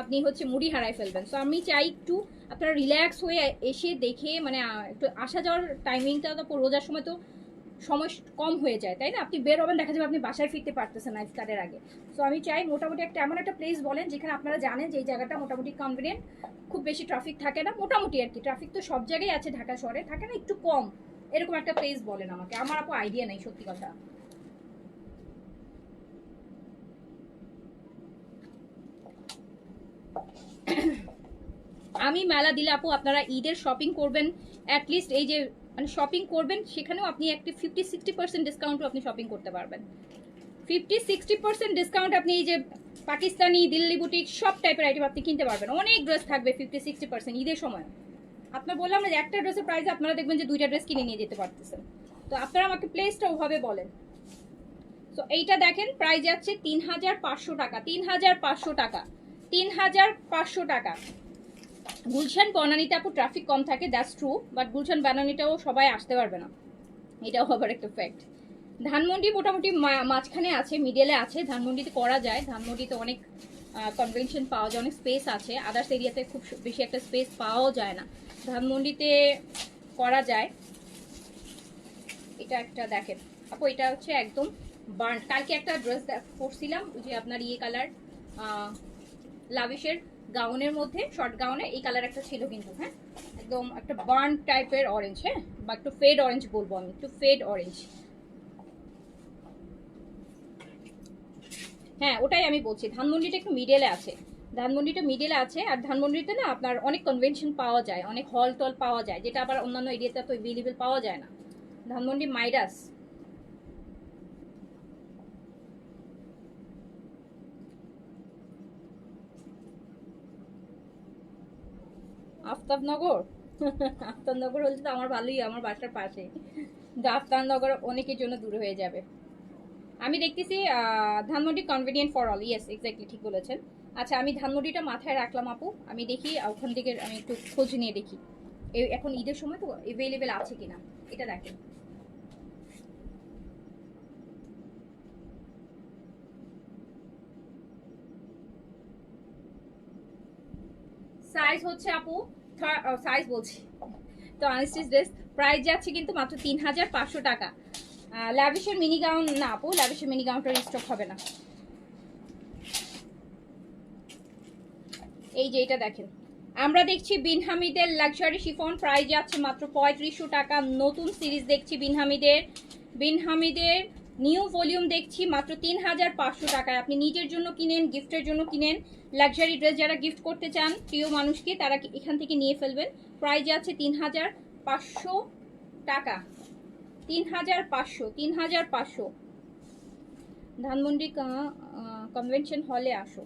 আপনি হচ্ছে মুডই হারাই ফেলবেন। সো আমি চাই একটু আপনারা রিল্যাক্স হয়ে এসে দেখে, মানে একটু আসা যাওয়ার টাইমিংটা তো রোজার সময় তো সময় কম হয়ে যায়, তাই না? আপনি বের হবেন, দেখা যাবে আপনি বাসায় ফিরতে পারতেছেন না ইফতারের আগে। সো আমি চাই মোটামুটি একটা এমন একটা প্লেস বলেন যেখানে আপনারা জানেন যে এই জায়গাটা মোটামুটি কনভিনিয়েন্ট, খুব বেশি ট্রাফিক থাকে না, মোটামুটি আর কি। ট্রাফিক তো সব জায়গায় আছে, ঢাকা শহরে থাকে না, একটু কম। এরকম একটা প্লেস বলেন আমাকে, আমার আপু আইডিয়া নেই সত্যি কথা। আমি মেলা দিলে আপু আপনারা ঈদের শপিং করবেন, অ্যাটলিস্ট এই যে মানে শপিং করবেন, সেখানেও আপনি একটা 50-60% ডিসকাউন্টও আপনি শপিং করতে পারবেন। 50-60% ডিসকাউন্ট আপনি এই যে পাকিস্তানি, দিল্লি বুটিক সব টাইপের আইটেম আপনি কিনতে পারবেন। অনেক ড্রেস থাকবে 50-60% ঈদের সময়। আপনার বললাম না যে একটা ড্রেসের প্রাইসে আপনারা দেখবেন যে 2টা ড্রেস কিনে নিয়ে যেতে পারতেছেন। তো আপনারা আমাকে প্লেসটা ওভাবে বলেন। তো এইটা দেখেন প্রাইস যাচ্ছে 3500 টাকা, 3500 টাকা, 3500 টাকা। গুলশান বনানীতে আপু ট্রাফিক কম থাকে, দ্যাটস ট্রু, বাট গুলশান বনানীটাও সবাই আসতে পারবে না, এটাও আবার একটা ফ্যাক্ট। ধানমন্ডি মোটামুটি মাঝখানে আছে, মিডলে আছে। ধানমন্ডিতে করা যায়, ধানমন্ডিতে অনেক কনভেনশন পাওয়া যায়, অনেক স্পেস আছে। আদার্স এরিয়াতে খুব বেশি একটা স্পেস পাওয়াও যায় না, ধানমন্ডিতে করা যায়। এটা একটা দেখেন আপু, এটা হচ্ছে একদম বার্ন। কালকে একটা ড্রেস পরছিলাম যে আপনার ইয়ে কালার, লাভিশের গাউনের মধ্যে, শর্ট গাউনে এই কালার একটা ছিল কিন্তু, হ্যাঁ একদম একটা বার্ন টাইপের অরেঞ্জ, হ্যাঁ বা একটু ফেড অরেঞ্জ বলবো আমি, একটু ফেড অরেঞ্জ। হ্যাঁ ওটাই আমি বলছি, ধানমন্ডিটা একটু মিডলে আছে, ধানমন্ডিটা মিডলে আছে। আর ধানমন্ডিতে না আপনার অনেক কনভেনশন পাওয়া যায়, অনেক হল টল পাওয়া যায়, যেটা আবার অন্যান্য এরিয়াতে তো অ্যাভেলেবেল পাওয়া যায় না। ধানমন্ডি মাইরাস, আফতাবনগর। আফতাবনগর হলে তো আমার ভালোই, আমার বাসার পাশে। কিন্তু আফতাবনগর অনেকের জন্য দূর হয়ে যাবে। আমি দেখতেছি Dhanmondi convenient for all, yes exactly ঠিক বলেছেন। আচ্ছা আমি ধানমন্ডিটা মাথায় রাখলাম আপু, আমি দেখি ওখান থেকে আমি একটু খোঁজ নিয়ে দেখি এখন ঈদের সময় তো অ্যাভেলেবেল আছে কিনা। এটা দেখেন সাইজ হচ্ছে আপু, সাইজ বলছি তো আনস্টিচ ড্রেস, প্রাইস যাচ্ছে কিন্তু মাত্র 3500 টাকা। ল্যাভিশের মিনি গাউন না আপু, ল্যাভিশের মিনি গাউনটা স্টক হবে না। এই যে এটা দেখেন, আমরা দেখছি বিন হামিদের লাক্সারি শিফন, প্রাইস যাচ্ছে মাত্র 3500 টাকা। নতুন সিরিজ দেখছি বিন হামিদের নিউ ভলিউম দেখছি মাত্র 3500 টাকায়। আপনি নিজের জন্য কিনেন, গিফটের জন্য কিনেন, লাক্সারি ড্রেস যারা গিফট করতে চান প্রিয় মানুষকে, তারা এখান থেকে নিয়ে ফেলবেন। প্রাইস যাচ্ছে 3500 টাকা, 3500। ধানমন্ডি কনভেনশন হলে আসো।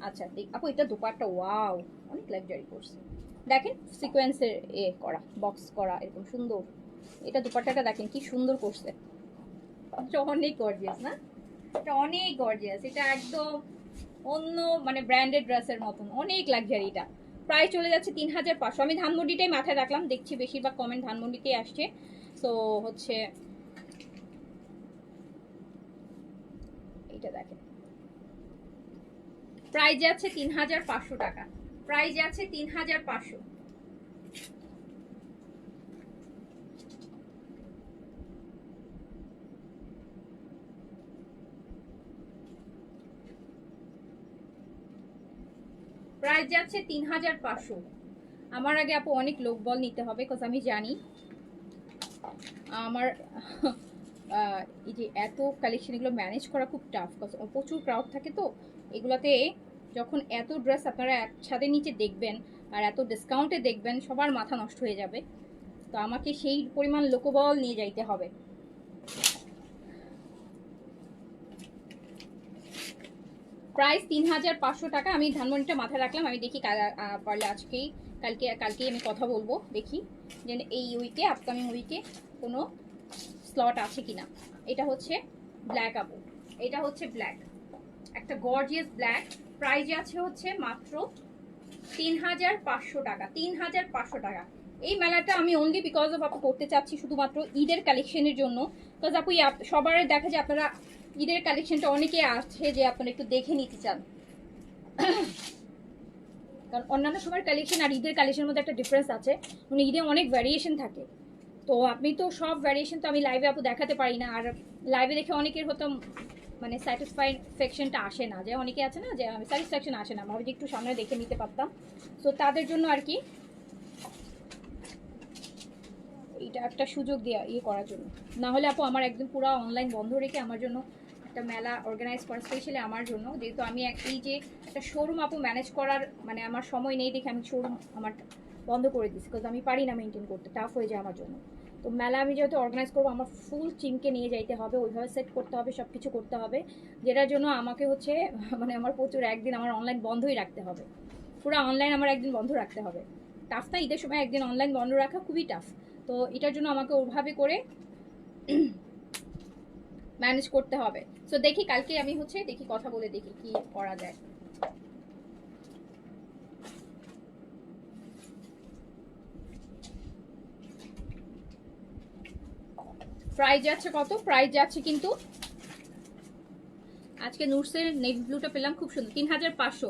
আচ্ছা আপু এটা দোপাট্টা, ওয়াও অনেক লাক্সারি করছে, দেখেন সিকোয়েন্সের করা, বক্স করা এরকম সুন্দর। এটা দোপাট্টাটা দেখেন কি সুন্দর করছে, এটা অনেক গর্জিয়াস না, এটা অনেক গর্জিয়াস, এটা একদম অন্য মানে ব্র্যান্ডেড ড্রেসের মতন, অনেক লাক্সারি। এটা প্রায় চলে যাচ্ছে 3500। আমি ধানমন্ডিটাই মাথায় রাখলাম, দেখছি বেশিরভাগ কমেন্ট ধানমন্ডিতেই আসছে। সো হচ্ছে এটা দেখেন প্রাইস যাচ্ছে 3500 টাকা, প্রাইস যাচ্ছে 3500। প্রাইস যাচ্ছে 3500। আমার আগে আপু অনেক লোকবল নিতে হবে, বিকজ আমি জানি আমার এই যে এত কালেকশন এগুলো ম্যানেজ করা খুব টাফ, প্রচুর ক্রাউড থাকে তো এগুলোতে। যখন এত ড্রেস আপনারা একসাথে নিচে দেখবেন আর এত ডিসকাউন্টে দেখবেন, সবার মাথা নষ্ট হয়ে যাবে। তো আমাকে সেই পরিমাণ লোকবল নিয়ে যাইতে হবে। প্রাইস 3500 টাকা। আমি ধানমন্ডিটা মাথায় রাখলাম, আমি দেখি পারলে কালকেই আমি কথা বলবো, দেখি যে এই উইকে, আপকামিং উইকে কোনো স্লট আছে কিনা। এটা হচ্ছে ব্ল্যাক আপু, এটা হচ্ছে ব্ল্যাক, একটা গর্জিয়াস ব্ল্যাক। প্রাইস আছে হচ্ছে মাত্র 3,500 টাকা, 3,500 টাকা। এই মেলাটা আমি অনলি বিকজ অফ আপু করতে চাচ্ছি শুধুমাত্র ঈদের কালেকশনের জন্য। বিকজ আপু সবার দেখা যায় আপনারা ঈদের কালেকশনটা অনেকে আছে যে আপনারা একটু দেখে নিতে চান, কারণ অন্যান্য সময়ের কালেকশন আর ঈদের কালেকশনের মধ্যে একটা ডিফারেন্স আছে, মানে ঈদে অনেক ভ্যারিয়েশন থাকে। তো আপনি তো সব ভ্যারিয়েশন তো আমি লাইভে আপু দেখাতে পারি না, আর লাইভে দেখে অনেকের হতো মানে স্যাটিসফ্যাকশনটা আসে না, যে অনেকে আছে না যে স্যাটিসফ্যাকশন আসে না, ভাবি যে একটু সামনে দেখে নিতে পারতাম। তো তাদের জন্য আর কি এটা একটা সুযোগ দেওয়া ইয়ে করার জন্য। না হলে আপু আমার একদম পুরো অনলাইন বন্ধ রেখে আমার জন্য একটা মেলা অর্গানাইজ করা, স্পেশালি আমার জন্য, যেহেতু আমি এই যে একটা শোরুম আপু ম্যানেজ করার মানে আমার সময় নেই দেখে আমি শোরুম আমার বন্ধ করে দিচ্ছি, বিকজ আমি পারি না মেনটেন করতে, টাফ হয়ে যায় আমার জন্য। তো মেলা আমি যেহেতু অর্গানাইজ করবো, আমার ফুল টিমকে নিয়ে যাইতে হবে, ওইভাবে সেট করতে হবে, সব কিছু করতে হবে, যেটার জন্য আমাকে হচ্ছে মানে আমার প্রচুর একদিন আমার অনলাইন বন্ধই রাখতে হবে, পুরো অনলাইন আমার একদিন বন্ধ রাখতে হবে। টাফ না, ঈদের সময় একদিন অনলাইন বন্ধ রাখা খুবই টাফ। তো এটার জন্য আমাকে ওভাবে করে ম্যানেজ করতে হবে। সো দেখি কালকে আমি হচ্ছে দেখি কথা বলে দেখি কি করা যায়। প্রাইস যাচ্ছে কত? প্রাইস যাচ্ছে কিন্তু আজকে নুটসের নেভি ব্লুটা পেলাম খুব সুন্দর, 3,500।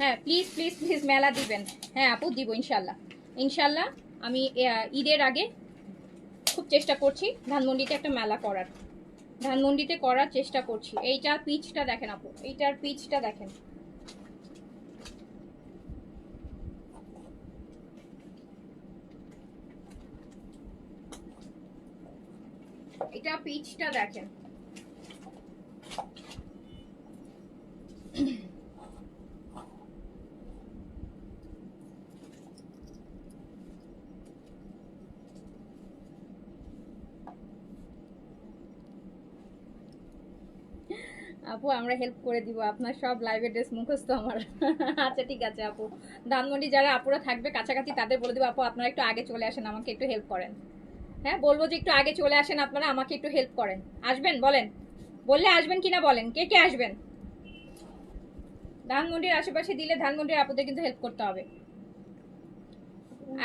হ্যাঁ প্লিজ প্লিজ প্লিজ মেলা দিবেন। হ্যাঁ আপু দিব ইনশাল্লাহ, ইনশাল্লাহ। আমি ঈদের আগে খুব চেষ্টা করছি ধানমন্ডিতে একটা মেলা করার, ধানমন্ডিতে করার চেষ্টা করছি। এইটার পিচটা দেখেন আপু, এইটার পিচটা দেখেন, এটা পিচটা দেখেন। আপু আমরা হেল্প করে দিব, আপনার সব লাইভের ড্রেস মুখস্থ আমার। আচ্ছা ঠিক আছে আপু, ধানমন্ডি যারা আপুরা থাকবে কাছাকাছি তাদের বলে দিব আপু আপনারা একটু আগে চলে আসেন, আমাকে একটু হেল্প করেন। হ্যাঁ বলবো যে একটু আগে চলে আসেন আপনারা, আমাকে একটু হেল্প করেন। আসবেন বলেন, বললে আসবেন কিনা বলেন, কে কে আসবেন? ধানমন্ডির আশেপাশে দিলে ধানমন্ডির আপুদের কিন্তু হেল্প করতে হবে।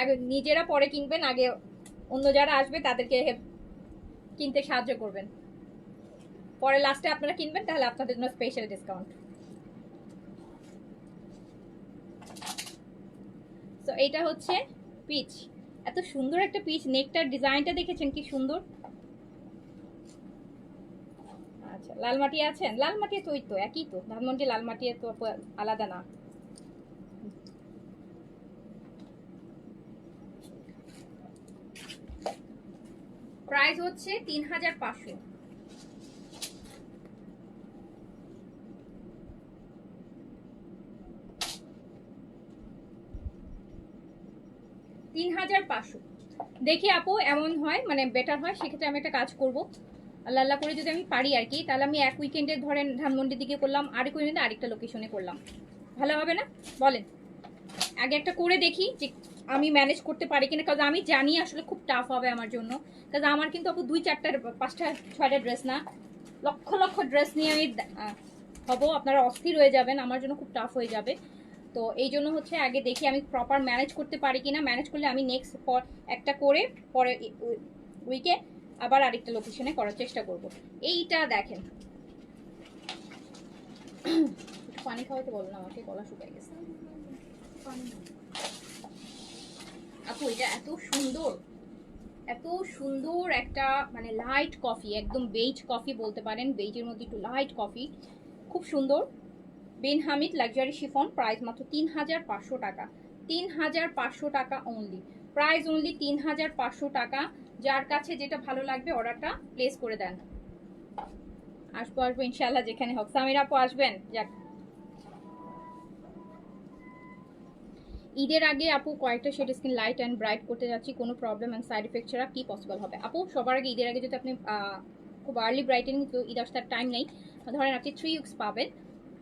আগে নিজেরা পরে কিনবেন, আগে অন্য যারা আসবে তাদেরকে কিনতে সাহায্য করবেন, পরে লাস্টে আপনারা কিনবেন, তাহলে আপনাদের জন্য স্পেশাল ডিসকাউন্ট। তো এইটা হচ্ছে পিচ, এত সুন্দর একটা পিচ, নেকটার ডিজাইনটা দেখেছেন কি সুন্দর। আচ্ছা লালমাটি আছেন, লালমাটি তো ওই তো একই তো, ধানমন্ডি লালমাটি তো আলাদা না। প্রাইস হচ্ছে 3,500। দেখি আপু এমন হয় মানে বেটার হয়, সেক্ষেত্রে আমি একটা কাজ করব, আল্লাহ আল্লাহ করে যদি আমি পারি আর কি, তাহলে আমি এক উইকেন্ডে ধরেন ধানমন্ডির দিকে করলাম, আরেক উইকেন্ডে আরেকটা লোকেশনে করলাম, ভালো হবে না বলেন? আগে একটা করে দেখি যে আমি ম্যানেজ করতে পারি কিনা, কারণ আমি জানি আসলে খুব টাফ হবে আমার জন্য, কারণ আমার কিন্তু আপু 2, 4, 5, 6টা ড্রেস না, লক্ষ লক্ষ ড্রেস নিয়ে আমি হব, আপনারা অস্থির হয়ে যাবেন, আমার জন্য খুব টাফ হয়ে যাবে। তো এই জন্য হচ্ছে আগে দেখি আমি প্রপার ম্যানেজ করতে পারি কিনা, ম্যানেজ করলে আমি নেক্সট একটা করে পরে উইকে আবার আরেকটা লোকেশনে করার চেষ্টা করব। এইটা দেখেন, পানি খাওয়াতে বলো না আমাকে, গলা শুকাই গেছে। আপু এটা এত সুন্দর, এত সুন্দর একটা মানে লাইট কফি, একদম বেজ কফি বলতে পারেন, বেজের মধ্যে একটু লাইট কফি, খুব সুন্দর। বিন হামিদ লাক্সারি শিফন, প্রাইস মাত্র 3,500 টাকা, 3,500 টাকা অনলি, প্রাইস অনলি 3,500 টাকা। যার কাছে যেটা ভালো লাগবে অর্ডারটা প্লেস করে দেন। আসবো আসবো ইনশাল্লাহ, যেখানে হোক। সামির আপু আসবেন? যাক, ঈদের আগে আপু কয়েকটা shade skin light and bright করতে যাচ্ছি, কোনো প্রবলেম অ্যান্ড সাইড এফেক্ট ছাড়া কি পসিবল হবে? আপু সবার আগে ঈদের আগে যদি আপনি খুব আর্লি ব্রাইটেনিং, তো ঈদ আসার টাইম নেই, ধরেন আপনি 3 উইকস পাবেন,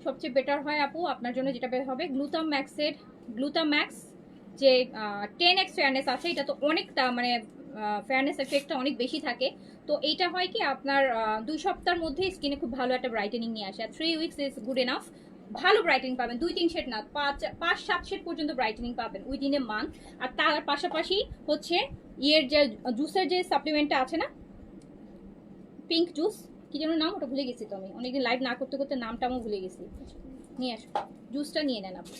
সবচেয়ে বেটার হয় আপু আপনার জন্য যেটা বের হবে গ্লুটাম্যাক্স যে 10x ফেয়ারনেস আছে, এটা তো অনেক মানে ফেয়ারনেস এফেক্টটা অনেক বেশি থাকে। তো এইটা হয় কি আপনার 2 সপ্তাহের মধ্যে স্কিনে খুব ভালো একটা ব্রাইটেনিং নিয়ে আসে। আর 3 উইকস ইজ গুড এনাফ। ভালো ব্রাইটেনিং পাবেন, 2-3 শেড না, 5-7 শেড পর্যন্ত ব্রাইটেনিং পাবেন উইদিন এ মান্থ। আর তার পাশাপাশি হচ্ছে ইয়ের যে জুসের যে সাপ্লিমেন্টটা আছে না, পিঙ্ক জুস, কি যেন নাম, ওটা ভুলে গেছি তো আমি, অনেকদিন লাইভ না করতে করতে নামটাও ভুলে গেছি। নিয়ে আসো, জুসটা নিয়ে নেন আপনি,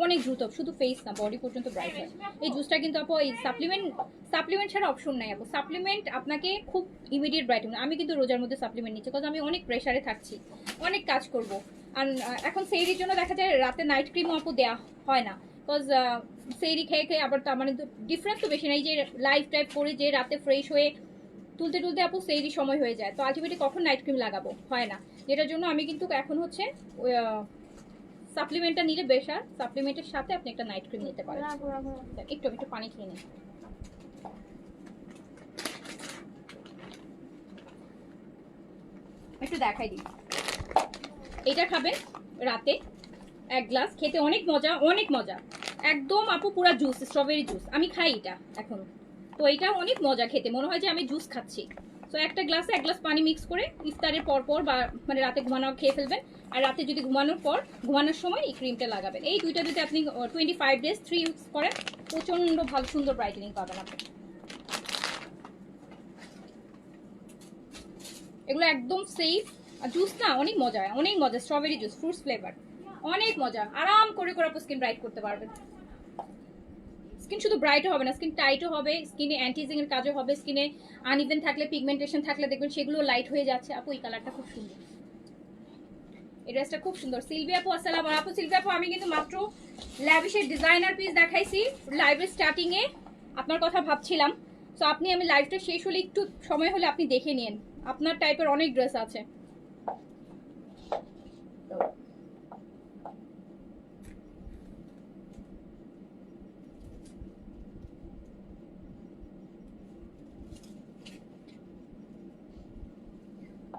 অনেক দ্রুত, শুধু ফেস না বডি পর্যন্ত ব্রাইট হয় এই জুসটা। কিন্তু আপু এই সাপ্লিমেন্ট ছাড়া অপশন নাই আপু। সাপ্লিমেন্ট আপনাকে খুব ইমিডিয়েট ব্রাইটেন। আমি কিন্তু রোজার মধ্যে সাপ্লিমেন্ট নিচ্ছি, কারণ আমি অনেক প্রেশারে থাকছি, অনেক কাজ করব। আর এখন সেইরির জন্য দেখা যায় রাতে নাইট ক্রিমও আপু দেওয়া হয় না, বিকজ সেইরি খেয়ে খেয়ে আবার তার মানে ডিফারেন্স তো বেশি নেই, যে লাইফ টাইপ করে যে রাতে ফ্রেশ হয়ে তুলতে তুলতে আপু সেইরি সময় হয়ে যায়, তো আলটিমেটলি কখন নাইট ক্রিম লাগাবো, হয় না। যেটার জন্য আমি কিন্তু এখন হচ্ছে সাপ্লিমেন্টটা নিলে বেশ, আর সাপ্লিমেন্টের সাথে আপনি একটা নাইট ক্রিম নিতে পারেন। একটু একটু পানি খেয়ে নিন। একটু দেখাই দিই, এটা খাবেন রাতে 1 গ্লাস, খেতে অনেক মজা, অনেক মজা, একদম আপু পুরা জুস, স্ট্রবেরি জুস। আমি খাই এটা এখন, তো এটা অনেক মজা খেতে, মনে হয় যে আমি জুস খাচ্ছি। তো একটা গ্লাসে 1 গ্লাস পানি মিক্স করে ইফতারের পর পর বা মানে রাতে ঘুমানোর খেয়ে ফেলবেন। আর রাতে যদি ঘুমানোর পর ঘুমানোর সময় এই ক্রিমটা লাগাবেন। এই দুইটা যদি আপনি 25 ডেজ 3 উইকস করেন, প্রচন্ড ভালো সুন্দর ব্রাইটেনিং পাবেন আপনি। এগুলো একদম সেফ। আর জুস না অনেক মজা, অনেক মজা, স্ট্রবেরি জুস, ফ্রুটস ফ্লেভার, অনেক মজা। আরাম করে করে আপনি স্কিন ব্রাইট করতে পারবেন। স্কিন শুধু ব্রাইটও হবে না, স্কিন টাইটও হবে, স্কিনে অ্যান্টিজিং এর কাজও হবে। স্কিনে আনইভেন থাকলে, পিগমেন্টেশন থাকলে দেখবেন সেগুলো লাইট হয়ে যাচ্ছে। আপু এই কালারটা খুব সুন্দর, এই ড্রেসটা খুব সুন্দর। সিলভি আপু আসসালাম। আপু সিলভি আপু, আমি কিন্তু মাত্র ল্যাভিশের ডিজাইনার পিস দেখাইছি লাইভের স্টার্টিং এ, আপনার কথা ভাবছিলাম। সো আপনি, আমি লাইভটা শেষ হলে একটু সময় হলে আপনি দেখে নিন, আপনার টাইপের অনেক ড্রেস আছে।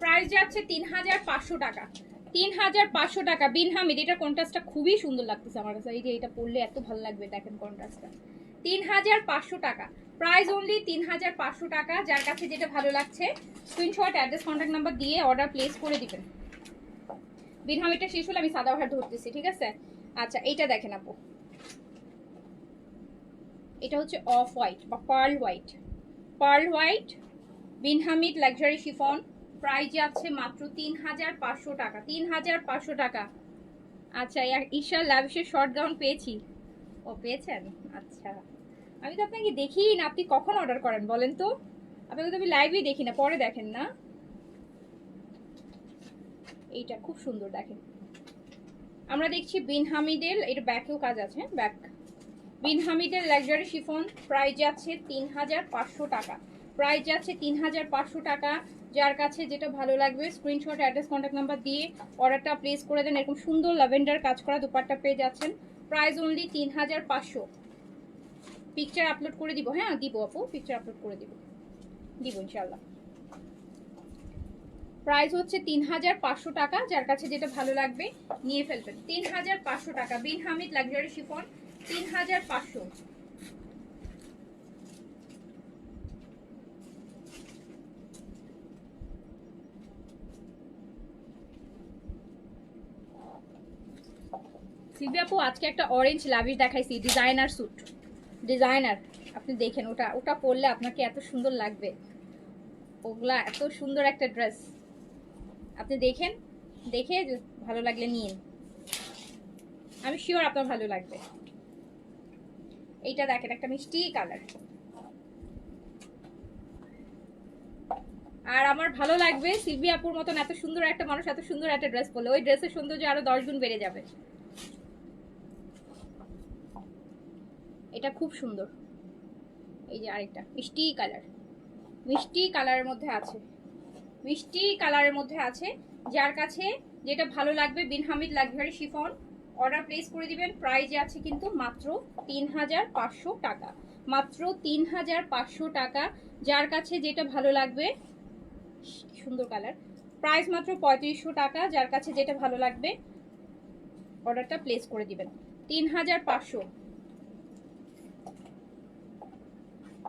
প্রাইস যাচ্ছে 3500 টাকা, 3500 টাকা। বিন হামিদ, এটা কন্ট্রাস্টটা খুবই সুন্দর লাগতেছে আমার কাছে। এই যে এটা পরলে এত ভালো লাগবে, দেখেন কন্ট্রাস্টটা। 3500 টাকা, প্রাইস অনলি 3500 টাকা। যার কাছে যেটা ভালো লাগছে স্ক্রিনশট, অ্যাড্রেস, কন্ট্যাক্ট নাম্বার দিয়ে অর্ডার প্লেস করে দিবেন। বিন হামিদটা শেষ হলে আমি সাদা ভাত ধরতেছি, ঠিক আছে? আচ্ছা এইটা দেখেন আপু, এটা হচ্ছে অফ হোয়াইট বা pearl white, pearl white bean Hamid luxury chiffon. Price যাচ্ছে মাত্র 3500 টাকা, 3500 টাকা। আচ্ছা ঈশা লাভিশের শর্ট গাউন পেয়েছি। ও পেয়েছেন, আচ্ছা। আমি তো আপনাকে দেখি না, আপনি কখন অর্ডার করেন বলেন তো? আপনাকে তো আমি লাইভেই দেখি না, পরে দেখেন না? এইটা খুব সুন্দর, দেখেন। আমরা দেখছি বিন হামিদের, এটা ব্যাকেও কাজ আছে, ব্যাক। বিন হামিদের লাক্সারি শিফন, প্রাইস যাচ্ছে 3500 টাকা, প্রাইস যাচ্ছে 3500 টাকা। যার কাছে যেটা ভালো লাগবে স্ক্রিনশট, অ্যাড্রেস, কন্ট্যাক্ট নাম্বার দিয়ে অর্ডারটা প্লেস করে দেন। এরকম সুন্দর ল্যাভেন্ডার কাজ করা দুপাট্টা পেয়ে যাচ্ছেন, প্রাইস অনলি 3500। পিকচার আপলোড করে দিব, হ্যাঁ দিব আপু, পিকচার আপলোড করে দিব ইনশাআল্লাহ। প্রাইস হচ্ছে 3500 টাকা। যার কাছে যেটা ভালো লাগবে নিয়ে ফেলবেন। 3500 টাকা, বিন হামিদ লাক্সারি শিফন, 3500। সিলভি আপু আজকে একটা অরেঞ্জ লাভিশ দেখাইছি, ডিজাইনার স্যুট, ডিজাইনার। আপনি দেখেন, ওটা পরলে আপনাকে এত সুন্দর লাগবে, ওগুলা এত সুন্দর একটা ড্রেস। আপনি দেখেন, দেখে ভালো লাগলে নিন, আমি শিওর আপনার ভালো লাগবে। এইটা দেখেন, একটা মিষ্টি কালার। আর আমার ভালো লাগবে সিলভি আপুর মতন এত সুন্দর একটা মানুষ এত সুন্দর একটা ড্রেস পরলে, ওই ড্রেসের সৌন্দর্য আরো 10 গুণ বেড়ে যাবে। এটা খুব সুন্দর। এই যে আরেকটা মিষ্টি কালার, মিষ্টি কালারের মধ্যে আছে, মিষ্টি কালারের মধ্যে আছে। যার কাছে যেটা ভালো লাগবে Bin Hamid luxury chiffon, order place করে দিবেন। প্রাইস আছে কিন্তু মাত্র 3500 টাকা, মাত্র 3500 টাকা। যার কাছে যেটা ভালো লাগবে, সুন্দর কালার, প্রাইস মাত্র 3500 টাকা। যার কাছে যেটা ভালো লাগবে অর্ডারটা প্লেস করে দিবেন। 3500।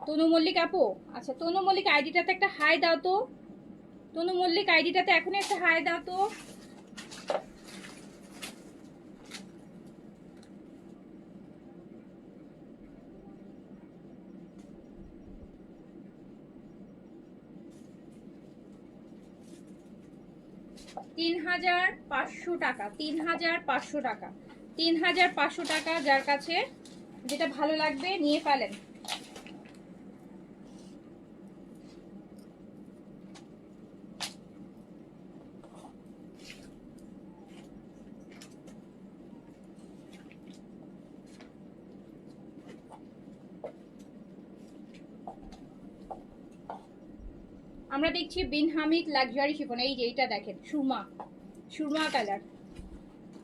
তনু মল্লিক আপু, আচ্ছা তনু মল্লিক আইডিটাতে একটা হাই দাও তো। তনু মল্লিক আইডিটাতে এখনই একটা হাই দাও তো। $3,500, 3,500 টাকা, 3,500 টাকা। যার কাছে যেটা ভালো লাগবে নিয়ে ফেলেন। আমরা দেখছি বিন হামিদ লাক্সারি শিফন। এই যে এইটা দেখেন, সুরমা, সুরমা কালার,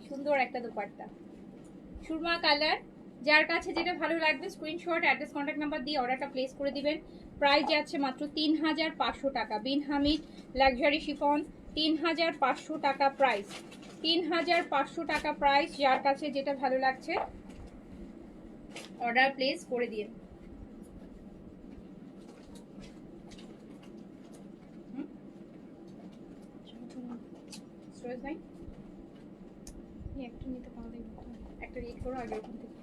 সুন্দর একটা দোপাট্টা, সুরমা কালার। যার কাছে যেটা ভালো লাগবে স্ক্রিনশট, অ্যাড্রেস, কন্ট্যাক্ট নাম্বার দিয়ে অর্ডারটা প্লেস করে দিবেন। প্রাইস যাচ্ছে মাত্র 3,500 টাকা। বিন হামিদ লাক্সারি শিফন, 3,500 টাকা প্রাইস, 3,500 টাকা প্রাইস। যার কাছে যেটা ভালো লাগছে অর্ডার প্লেস করে দিন। স্টোরেজ নাই, একটা নিতে পারলেই হতো। একটা রিড করো আগে ওখান থেকে।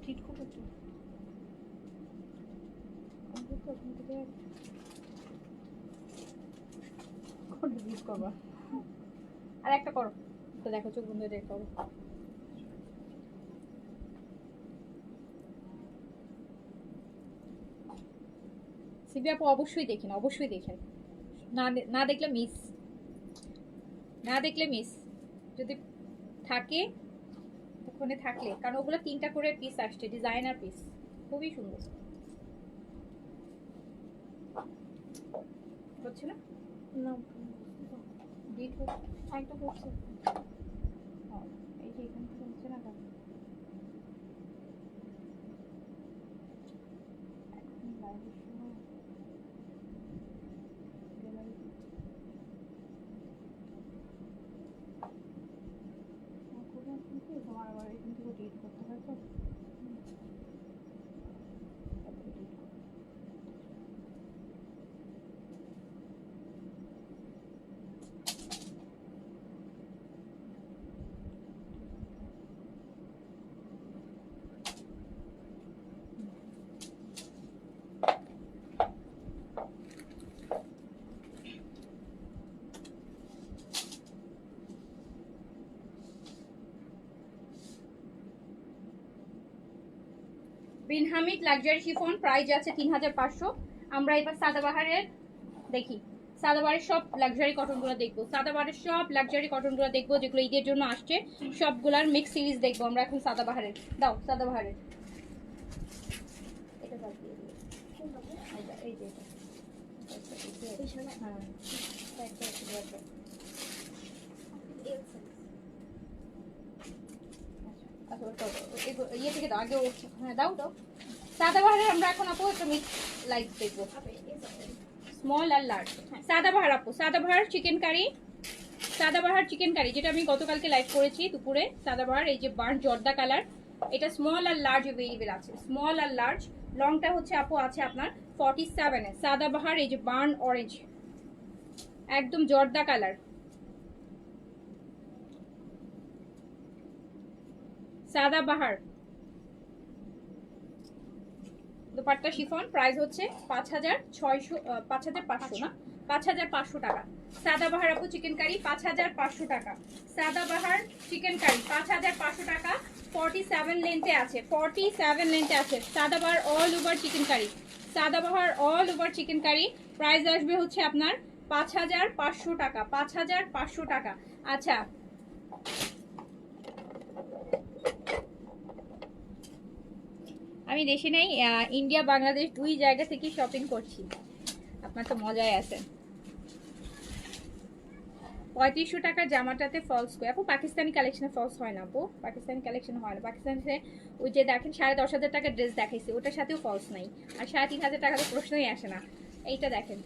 ঠিক করবো তো আমি তো ওখান থেকে রিড করবা, আর একটা করো তো, দেখো চোখ বন্ধ রেড করো। সিবি আপু অবশ্যই দেখেন, অবশ্যই দেখেন, না দেখলে মিস, না দেখলে মিস। যদি থাকে ওখানে থাকলে, কারণ ওগুলো 3টা করে পিস আসছে, ডিজাইনার পিস, খুবই সুন্দর হচ্ছে না? না ডিট একটা করছে এই যে এখান থেকে হচ্ছে না কেন? এখন বাইরের সময় তোমার আবার এখান থেকে ডিট করতে হয় তো। বিন হামিদ লাক্সারি শিফন, প্রাইস আছে 3,500। আমরা এবার সাদাবাহারের দেখি, সাদাবাহারের সব লাক্সারি কটনগুলো দেখবো, সাদাবাহারের সব লাক্সারি কটনগুলো দেখবো যেগুলো ঈদের জন্য আসছে, সবগুলার মিক্স সিরিজ দেখবো আমরা এখন। সাদাবাহারের দাও, সাদাবাহারের এটা বাদ দিয়ে দিও। এই যে এটা, হ্যাঁ একটা ইয়ে থেকে দাও আগে, হ্যাঁ দাও দাও। সাদাবাহারের আমরা এখন আপু একটা মিক্স লাইট দেখবো, স্মল আর লার্জ। সাদাবাহার আপু, Sadabahar chicken curry, Sadabahar chicken curry যেটা আমি গতকালকে লাইভ করেছি দুপুরে। সাদাবাহার এই যে বার্ন জর্দা কালার, এটা স্মল আর লার্জ অ্যাভেলেবেল আছে, স্মল আর লার্জ। লংটা হচ্ছে আপু আছে আপনার 47 এ। সাদাবাহার এই যে বার্ন অরেঞ্জ, একদম জর্দা colour, Sadabahar dupatta chiffon. Price হচ্ছে 5,500 না, 5,500 টাকা। সাদাবাহার আপু চিকেন কারি 5,500 টাকা। সাদাবাহার চিকেন কারি 5,500 টাকা। 47 লেন্থে আছে, 47 লেন্থে আছে Sadabahar all over chikankari, Sadabahar all over chikankari. Price আসবে হচ্ছে আপনার 5,500 টাকা, 5,500 টাকা। আচ্ছা আমি দেশে নেই, ইন্ডিয়া বাংলাদেশ দুই জায়গা থেকে শপিং করছি। আপনার তো মজাই আছে। 3500 টাকার জামাটাতে ফলস করে আপু, পাকিস্তানি কালেকশনে ফলস হয় না আপু, পাকিস্তানি কালেকশন হয় না। পাকিস্তানিতে ওই যে দেখেন 10,500 টাকার ড্রেস দেখাইছি, ওটার সাথেও ফলস নাই। আর 3,500 টাকা তো প্রশ্নই আসে না। এইটা দেখেন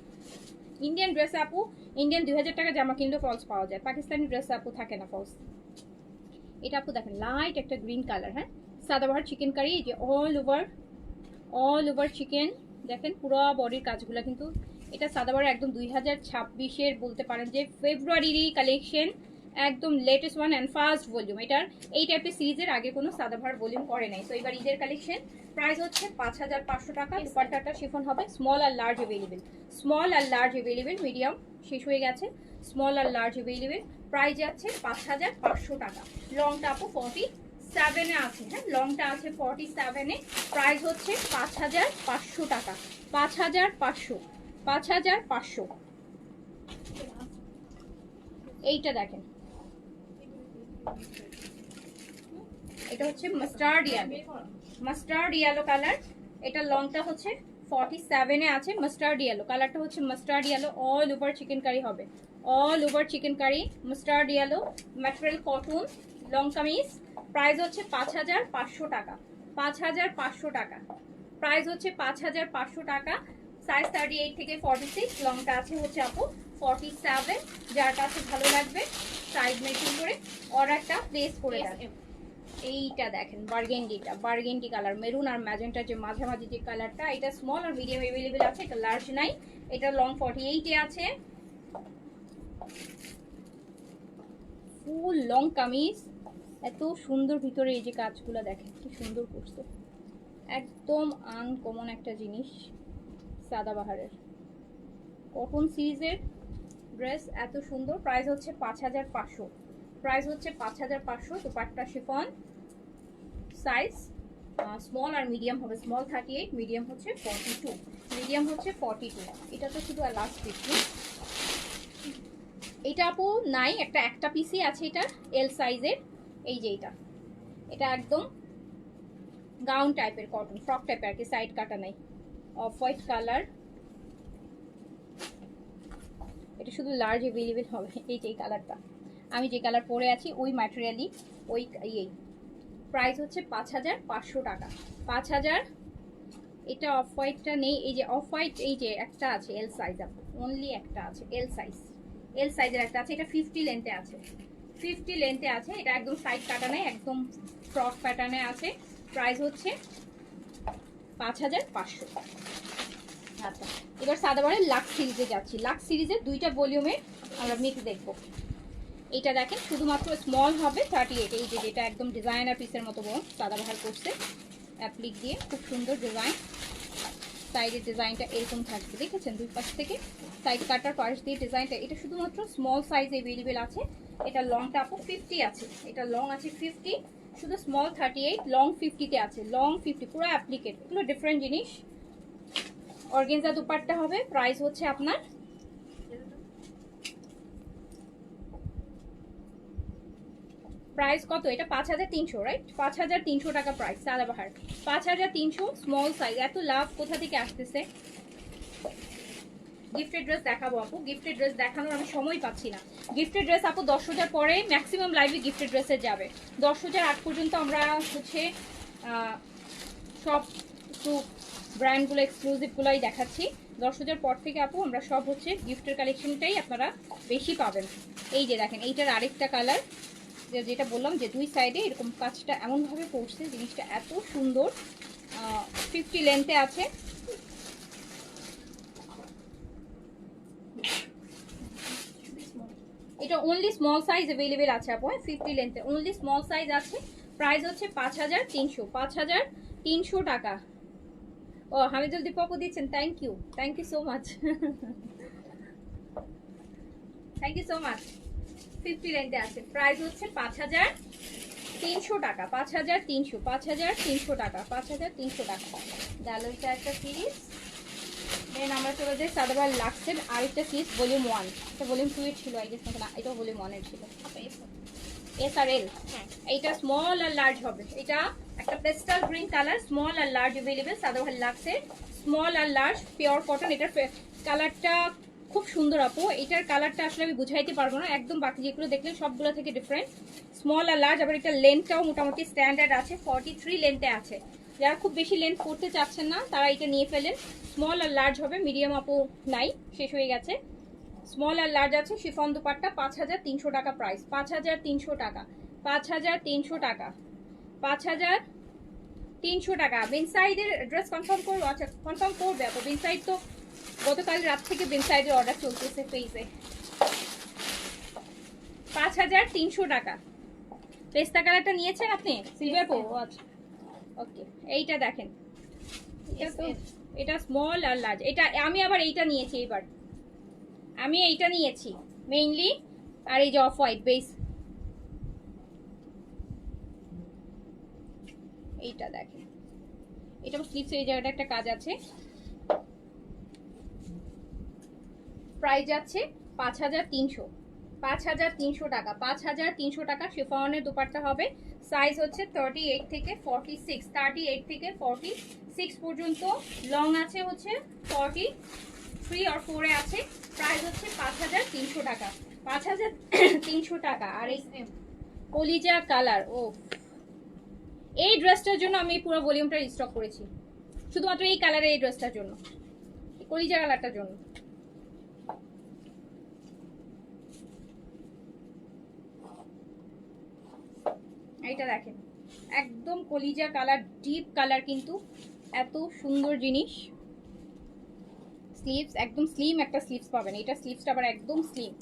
ইন্ডিয়ান ড্রেস আপু, ইন্ডিয়ান 2,000 টাকা জামা কিনলেও ফলস পাওয়া যায়, পাকিস্তানি ড্রেস আপু থাকে না ফলস। এটা আপু দেখেন লাইট একটা গ্রিন কালার, হ্যাঁ সাদাবাহার চিকেন কারি, এই যে অল ওভার চিকেন দেখেন পুরো বডির কাজগুলো কিন্তু এটা সাদাবাহার একদম 2026-এর বলতে পারেন যে ফেব্রুয়ারিরই কালেকশন, একদম latest one and first volume. এটার এই টাইপের সিরিজের আগে কোনো সাদাবাহার ভলিউম করে নাই। তো এবার ঈদের কালেকশন, প্রাইস হচ্ছে 5500 টাকা। দুপাট্টাটা শিফন হবে, স্মল আর লার্জ অ্যাভেলেবেল, মিডিয়াম শেষ হয়ে গেছে, স্মল আর লার্জ অ্যাভেলেবেল। প্রাইস যাচ্ছে 5500 টাকা। লংটা আপু 47-এ আছে, হ্যাঁ লংটা আছে 47-এ। প্রাইস হচ্ছে 5500 টাকা, 5500। এইটা দেখেন, এটা হচ্ছে মাস্টার্ড ইয়েলো কালার। এটা লংটা হচ্ছে 47-এ আছে, মাস্টার্ড ইয়েলো কালারটা হচ্ছে mustard yellow, all over chikankari হবে, all over chikankari, mustard yellow, material cotton, long kameez. Price হচ্ছে 5500 টাকা, 5500 টাকা। প্রাইস হচ্ছে 5500 টাকা। সাইজ 38 থেকে 46, লংটা আছে হচ্ছে আপু 47। যার কাছে ভালো লাগবে সাইজ মেনশন করে অর্ডারটা প্লেস করে দেন। এইটা দেখেন বার্গেন্ডি কালার, মেরুন আর ম্যাজেন্টার যে মাঝামাঝি যে কালারটা, এটা স্মল আর মিডিয়াম অ্যাভেলেবেল আছে, এটা লার্জ নাই। এটা লং 48-এ আছে, ফুল লং কামিজ, এত সুন্দর ভিতরে এই যে কাজগুলো দেখেন কি সুন্দর করছে, একদম আনকমন একটা জিনিস সাদাবাহারের কটন সিরিজের ড্রেস, এত সুন্দর। প্রাইস হচ্ছে 5500, প্রাইস হচ্ছে 5500। দুপাট্টা শিফন, সাইজ স্মল আর মিডিয়াম হবে, স্মল 38, মিডিয়াম হচ্ছে 42, এটা তো শুধু লাস্ট পিস। এটা আপু নাই, একটা পিসই আছে, এটা এল সাইজের। এই যে এটা একদম গাউন টাইপের কটন, ফ্রক টাইপের আর কি, সাইড কাটা নাই, অফ হোয়াইট কালার। এটা শুধু লার্জ অ্যাভেলেবেল হবে। এই যে কালারটা, আমি যে কালার পরে আছি ওই ম্যাটেরিয়ালই, ওই এই। প্রাইস হচ্ছে 5500 টাকা, 5000। এটা অফ হোয়াইটটা নেই, এই যে অফ হোয়াইট এই যে একটা আছে এল সাইজ, অনলি একটা আছে এল সাইজের একটা আছে, এটা 50 লেন্থে আছে, 50 লেন্থে আছে। এটা একদম সাইড কাটা নেই, একদম ফ্রক প্যাটার্নে আছে। প্রাইস হচ্ছে 5500। আচ্ছা, এবার সাদাবাহারের লাক্স সিরিজে যাচ্ছি। লাক্স সিরিজের 2টা ভলিউমে আমরা মিক্স দেখবো। এটা দেখেন শুধুমাত্র স্মল হবে 38, এই যে যেটা একদম ডিজাইনার পিসের মতো বোন সাদাবাহার করছে অ্যাপ্লিক দিয়ে, খুব সুন্দর ডিজাইন। সাইডের ডিজাইনটা এরকম থাকবে, দেখেছেন দুই পাশ থেকে সাইড কাটার পাশ দিয়ে ডিজাইনটা। এটা শুধুমাত্র স্মল সাইজ অ্যাভেলেবেল আছে। এটা লংটা আপু 50 আছে, এটা লং আছে 50, শুধু স্মল 38, লং 50-তে আছে, লং 50 পুরো অ্যাপ্লিকেট। এগুলো ডিফারেন্ট জিনিস। অর্গানজা দুপাট্টা হবে, প্রাইস হচ্ছে আপনার প্রাইস কত, এটা 5300, রাইট? 5300 টাকা প্রাইস সাদাবাহার, 5300 স্মল সাইজ। এত লাভ কোথা থেকে আসতেছে? গিফটেড ড্রেস দেখাবো আপু, গিফটেড ড্রেস দেখানোর আমি সময় পাচ্ছি না। গিফটেড ড্রেস আপু 10,000 পরে ম্যাক্সিমাম লাইভে গিফটেড ড্রেসে যাবে। 10,000 আগ পর্যন্ত আমরা হচ্ছে সব একটু ব্র্যান্ডগুলো এক্সক্লুসিভগুলোই দেখাচ্ছি। 10,000 পর থেকে আপু আমরা সব হচ্ছে গিফটের কালেকশনটাই আপনারা বেশি পাবেন। এই যে দেখেন এইটার আরেকটা কালার, যেটা বললাম যে দুই সাইডে এরকম কাজটা এমনভাবে পড়ছে, জিনিসটা এত সুন্দর। 50 লেন্থে আছে, এটা অনলি স্মল সাইজ অ্যাভেলেবেল আছে আপু, 50 লেন্থে অনলি স্মল সাইজ আছে। প্রাইস হচ্ছে 5300 টাকা। ও হামিদুল দীপকও দিচ্ছেন, thank you so much, thank you so much. 50 লেন্থে আছে, প্রাইস হচ্ছে 5300 টাকা, 5300 টাকা, 5300 টাকা। ডালোটা একটা সিরিজ। দেন আমরা চলে যাই সাদাবাহার লাক্সের আরেকটা সিরিজ, ভলিউম 1। এটা ভলিউম 2 এর ছিল, আই গেস না, এটা ভলিউম 1 এর ছিল। এস আর এল, এইটা স্মল আর লার্জ হবে। এটা একটা পেস্টাল গ্রিন কালার, স্মল আর লার্জ अवेलेबल সাদাবাহার লাক্সের, স্মল আর লার্জ পিওর কটন। এটার কালারটা খুব সুন্দর আপু, এটার কালারটা আসলে আমি বুঝাইতে পারবো না, একদম বাকি যেগুলো দেখলেন সবগুলো থেকে ডিফারেন্ট। স্মল আর লার্জ, আবার এটা লেন্থটাও মোটামুটি স্ট্যান্ডার্ড আছে, 43 লেন্থে আছে। যারা খুব বেশি লেন্থ করতে চাচ্ছেন না তারা এটা নিয়ে ফেলেন। স্মল আর লার্জ হবে, মিডিয়াম আপু নাই, শেষ হয়ে গেছে। স্মল আর লার্জ আছে শিফন দুপাট্টা 5300 টাকা প্রাইস 5300 টাকা 5300 টাকা 5300 টাকা বেনসাইডের ড্রেস কনফার্ম করবো আচ্ছা কনফার্ম করবে আপু বেনসাইড তো গতকাল রাত থেকে বেনসাইডের অর্ডার চলতেছে পেজে 5300 টাকা পেস্তা কালারটা নিয়েছেন আপনি সিলভার পো আচ্ছা ওকে এইটা দেখেন এটা তো এটা স্মল আর লার্জ এটা আমি আবার এইটা নিয়েছি এবার আমি এইটা নিয়েছি মেইনলি আর এই যে অফ হোয়াইট বেস এইটা দেখেন এটা স্লিপস এই জায়গাটা একটা কাজ আছে প্রাইস যাচ্ছে 5300 5300 টাকা 5300 টাকা শিফনের দুপাট্টা হবে সাইজ হচ্ছে 38 থেকে 46 38 থেকে 46 পর্যন্ত লং আছে হচ্ছে 43 আর 4 এ আছে প্রাইস হচ্ছে 5300 টাকা 5300 টাকা আর এই কলিজা কালার ও এই ড্রেসটার জন্য আমি পুরো ভলিউমটা রিস্টক করেছি শুধুমাত্র এই কালারের এই ড্রেসটার জন্য কলিজা কালারটার জন্য এইটা দেখেন একদম কলিজা কালার ডিপ কালার কিন্তু এত সুন্দর জিনিস স্লিভস একদম স্লিম একটা স্লিভস পাবেন এটা স্লিভসটা আবার একদম স্লিম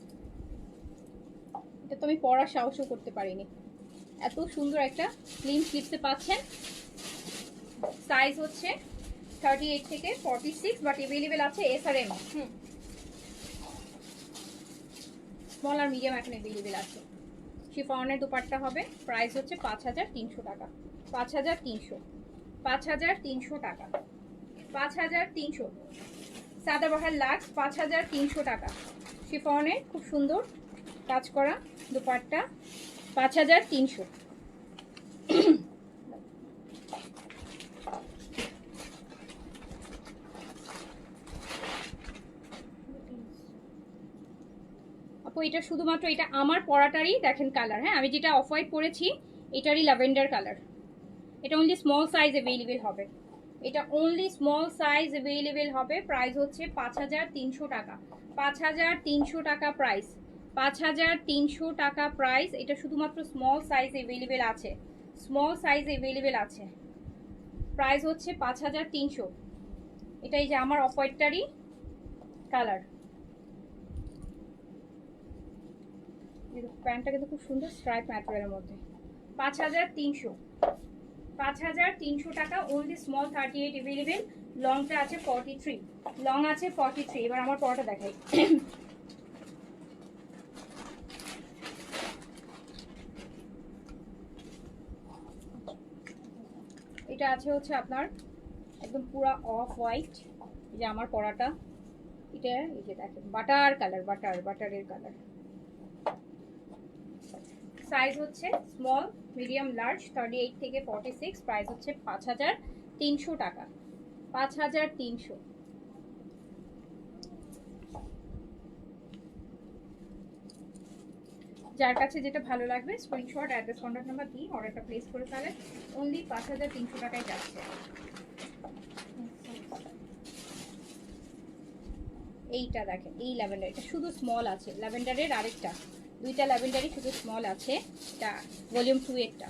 এটা তো আমি পরার সাহসও করতে পারিনি এত সুন্দর একটা স্লিম স্লিভসে পাচ্ছেন সাইজ হচ্ছে 38 থেকে 46 বাট अवेलेबल আছে এস আর এম স্মল আর মিডিয়াম এখন अवेलेबल আছে শিফনের দুপাট্টা হবে প্রাইস হচ্ছে 5300 টাকা 5300 5300 টাকা 5300 সাদাবাহার লাক্স 5300 টাকা শিফনে খুব সুন্দর কাজ করা দুপাট্টা 5300 আপু এটা শুধুমাত্র এটা আমার পরাটারই দেখেন কালার হ্যাঁ আমি যেটা অফ হোয়াইট পরেছি এটারই ল্যাভেন্ডার কালার এটা অনলি স্মল সাইজ अवेलेबल হবে এটা অনলি স্মল সাইজ अवेलेबल হবে প্রাইস হচ্ছে 5300 টাকা 5300 টাকা প্রাইস 5300 টাকা প্রাইস এটা শুধুমাত্র স্মল সাইজ अवेलेबल আছে স্মল সাইজ अवेलेबल আছে প্রাইস হচ্ছে 5300 এটা এই যে আমার অফ হোয়াইটটারই কালার প্যান্টটা কিন্তু খুব সুন্দর স্ট্রাইপ ম্যাটেরিয়ালের মধ্যে 5300 টাকা অনলি স্মল 38 अवेलेबल লংটা আছে 43 লং আছে 43 এবার আমার পরটা দেখাই এটা আছে হচ্ছে আপনার একদম পুরো অফ হোয়াইট এই যে আমার পরাটা এটা এই যে দেখেন বাটার কালার বাটারের কালার সাইজ হচ্ছে স্মল মিডিয়াম লার্জ 38 থেকে 46 প্রাইস হচ্ছে 5300 টাকা 5300 যার কাছে যেটা ভালো লাগবে স্ক্রিনশট অ্যাড্রেস কন্টাক্ট নাম্বার দিয়ে অর্ডারটা প্লেস করে ফেলে অনলি 5300 টাকায় যাচ্ছে এইটা দেখেন এই ল্যাভেন্ডার এটা শুধু স্মল আছে ল্যাভেন্ডারের আরেকটা দুইটা ল্যাভেন্ডারই শুধু স্মল আছে এটা ভলিউম 2 এরটা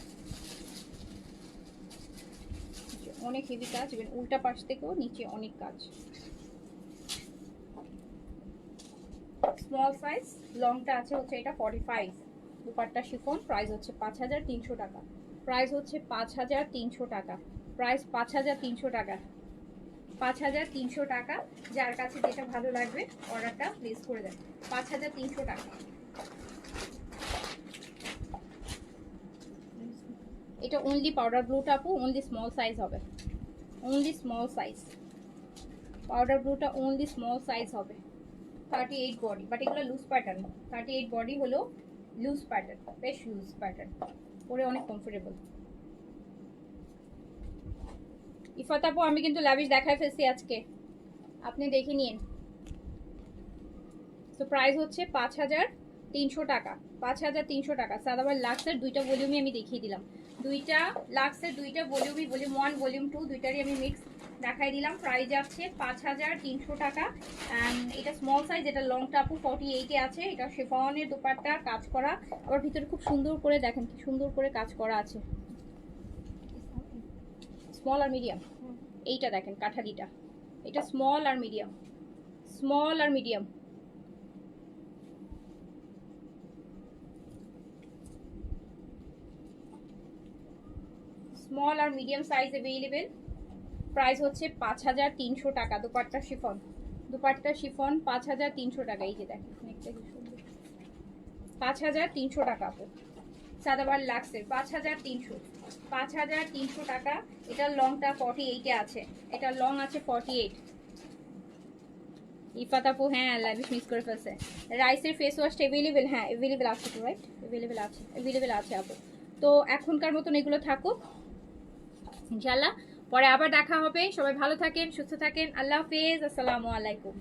অনেক হেভি কাজ এবং উল্টা পাশ থেকেও নিচে অনেক কাজ স্মল সাইজ লংটা আছে হচ্ছে এটা 45 দুপাট্টা শিফন প্রাইস হচ্ছে 5300 টাকা প্রাইস হচ্ছে 5300 টাকা প্রাইস 5300 টাকা 5300 টাকা যার কাছে যেটা ভালো লাগবে অর্ডারটা প্লেস করে দেন 5300 টাকা এটা অনলি পাউডার ব্লুটা আপু অনলি স্মল সাইজ হবে অনলি স্মল সাইজ পাউডার ব্লুটা অনলি স্মল সাইজ হবে 38 বডি বাট এগুলো লুজ প্যাটার্ন 38 বডি হলো লুজ প্যাটার্ন বেশ লুজ প্যাটার্ন পরে অনেক কমফোর্টেবল ইফাত আপু আমি কিন্তু লাভিশ দেখায় ফেলছি আজকে আপনি দেখে নিন তো প্রাইস হচ্ছে 5300 টাকা 5300 টাকা সাদাবার লাক্সের দুইটা ভলিউমই আমি দেখিয়ে দিলাম দুইটা লাক্সের দুইটা ভলিউমই ভলিউম 1 ভলিউম 2 দুইটারই আমি মিক্স দেখাই দিলাম। প্রাইস যাচ্ছে 5300 টাকা। এটা স্মল সাইজ, এটা লংটা আপু 48 এ আছে। এটা শিফনের দোপাট্টা কাজ করা, আবার ভিতরে খুব সুন্দর করে দেখেন কি সুন্দর করে কাজ করা আছে। স্মল আর মিডিয়াম, এইটা দেখেন কাঠালিটা, এটা স্মল আর মিডিয়াম, স্মল আর মিডিয়াম। স্মল আর মিডিয়াম সাইজ अवेलेबल। প্রাইস হচ্ছে 5300 টাকা। দোপাট্টা শিফন, দোপাট্টা শিফন 5300 টাকা। এই যে দেখেন নেকটা কি সুন্দর, 5300 টাকা আপু। সাদাবার লাক্সের 5300 টাকা। এটা লংটা 48 এ আছে, এটা লং আছে 48। ইফাত আপু হ্যাঁ লাইভ মিস করে ফেলছে। রাইসের ফেস ওয়াশটা अवेलेबल, হ্যাঁ अवेलेबल আছে তো, রাইট अवेलेबल আছে আপু। তো এখনকার মতন এগুলো থাকুক ইনশাআল্লাহ, পরে আবার দেখা হবে। সবাই ভালো থাকেন, সুস্থ থাকেন, আল্লাহ হাফেজ, আসসালামু আলাইকুম।